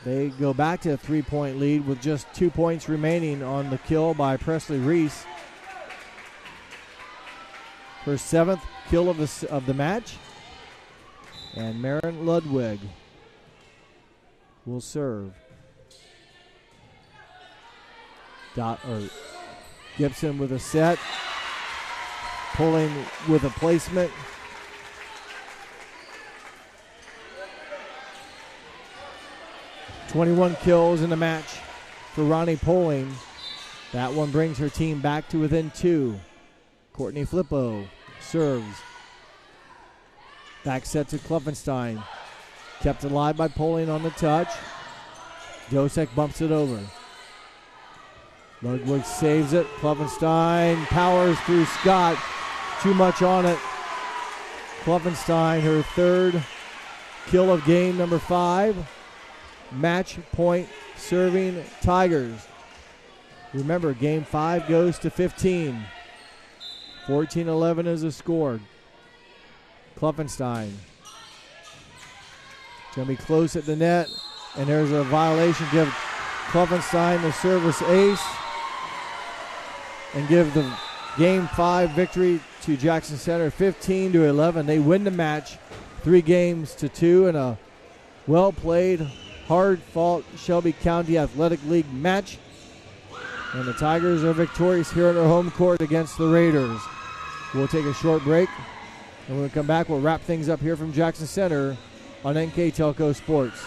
They go back to a 3-point lead with just 2 points remaining on the kill by Presley Reese. Her 7th kill of the match. And Maren Ludwig will serve. Gibson with a set. Pulling with a placement. .21 kills in the match for Ronnie Poling. That one brings her team back to within 2. Courtney Flippo serves. Back set to Klopfenstein. Kept alive by Poling on the touch. Dosek bumps it over. Ludwig saves it. Klopfenstein powers through Scott. Too much on it. Klopfenstein, her 3rd kill of game number 5. Match point serving Tigers. Remember, game 5 goes to 15. 14-11 is the score. Klopfenstein. It's going to be close at the net. And there's a violation. Give Klopfenstein the service ace. And give the game 5 victory to Jackson Center 15-11. They win the match 3-2 in a well-played, hard-fought Shelby County Athletic League match. And the Tigers are victorious here on their home court against the Raiders. We'll take a short break. And when we come back, we'll wrap things up here from Jackson Center on NK Telco Sports.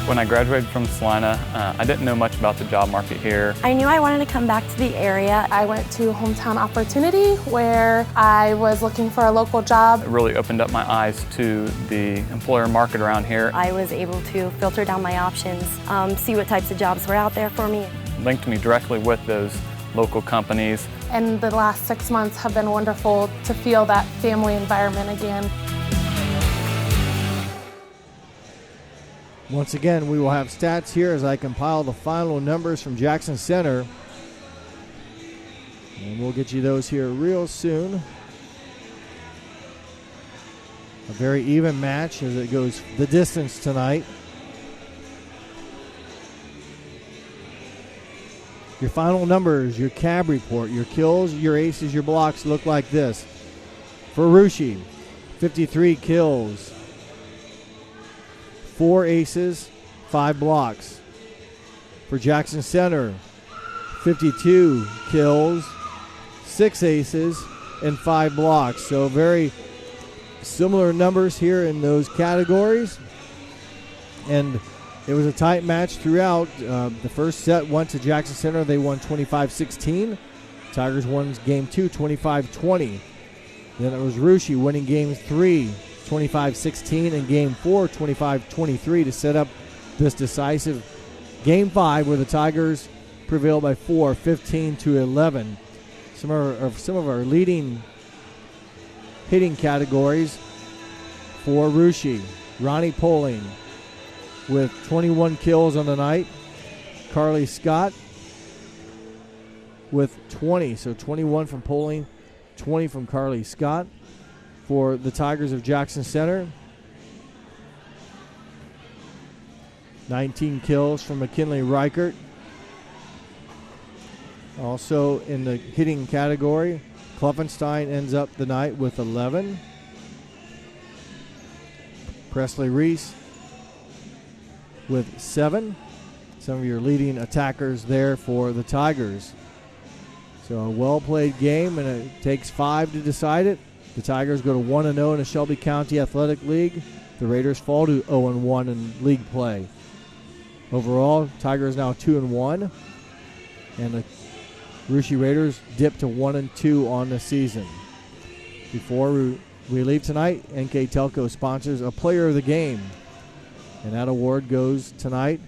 When I graduated from Salina, I didn't know much about the job market here. I knew I wanted to come back to the area. I went to Hometown Opportunity where I was looking for a local job. It really opened up my eyes to the employer market around here. I was able to filter down my options, see what types of jobs were out there for me. Linked me directly with those local companies. And the last 6 months have been wonderful to feel that family environment again. Once again, we will have stats here as I compile the final numbers from Jackson Center. And we'll get you those here real soon. A very even match as it goes the distance tonight. Your final numbers, your CAB report, your kills, your aces, your blocks look like this. For Rushi, 53 kills. 4 aces, 5 blocks. For Jackson Center, 52 kills, 6 aces, and 5 blocks. So very similar numbers here in those categories. And it was a tight match throughout. The first set went to Jackson Center. They won 25-16. Tigers won game 2, 25-20. Then it was Rushi winning game 3, 25-16, and game 4, 25-23 to set up this decisive game 5 where the Tigers prevailed by 4, 15-11. Some of our leading hitting categories for Rushi. Ronnie Poling with 21 kills on the night. Carly Scott with 20, so 21 from Poling, 20 from Carly Scott. For the Tigers of Jackson Center, 19 kills from McKinley Reichert. Also in the hitting category, Kluffenstein ends up the night with 11. Presley Reese with 7. Some of your leading attackers there for the Tigers. So a well-played game, and it takes 5 to decide it. The Tigers go to 1-0 in the Shelby County Athletic League. The Raiders fall to 0-1 in league play. Overall, Tigers now 2-1, and the Rushi Raiders dip to 1-2 on the season. Before we leave tonight, NK Telco sponsors a Player of the Game, and that award goes tonight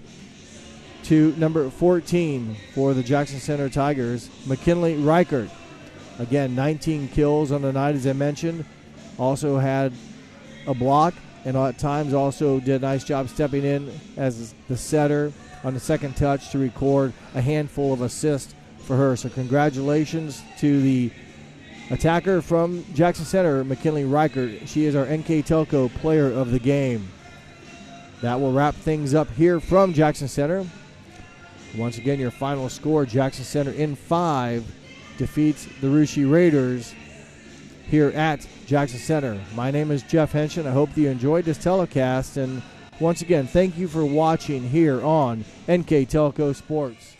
to number 14 for the Jackson Center Tigers, McKinley Reichert. Again, 19 kills on the night, as I mentioned. Also had a block, and at times also did a nice job stepping in as the setter on the second touch to record a handful of assists for her. So congratulations to the attacker from Jackson Center, McKinley Reichert. She is our NK Telco Player of the Game. That will wrap things up here from Jackson Center. Once again, your final score, Jackson Center in 5 defeats the Rushi Raiders here at Jackson Center. My name is Jeff Henshin. I hope that you enjoyed this telecast. And once again, thank you for watching here on NK Telco Sports.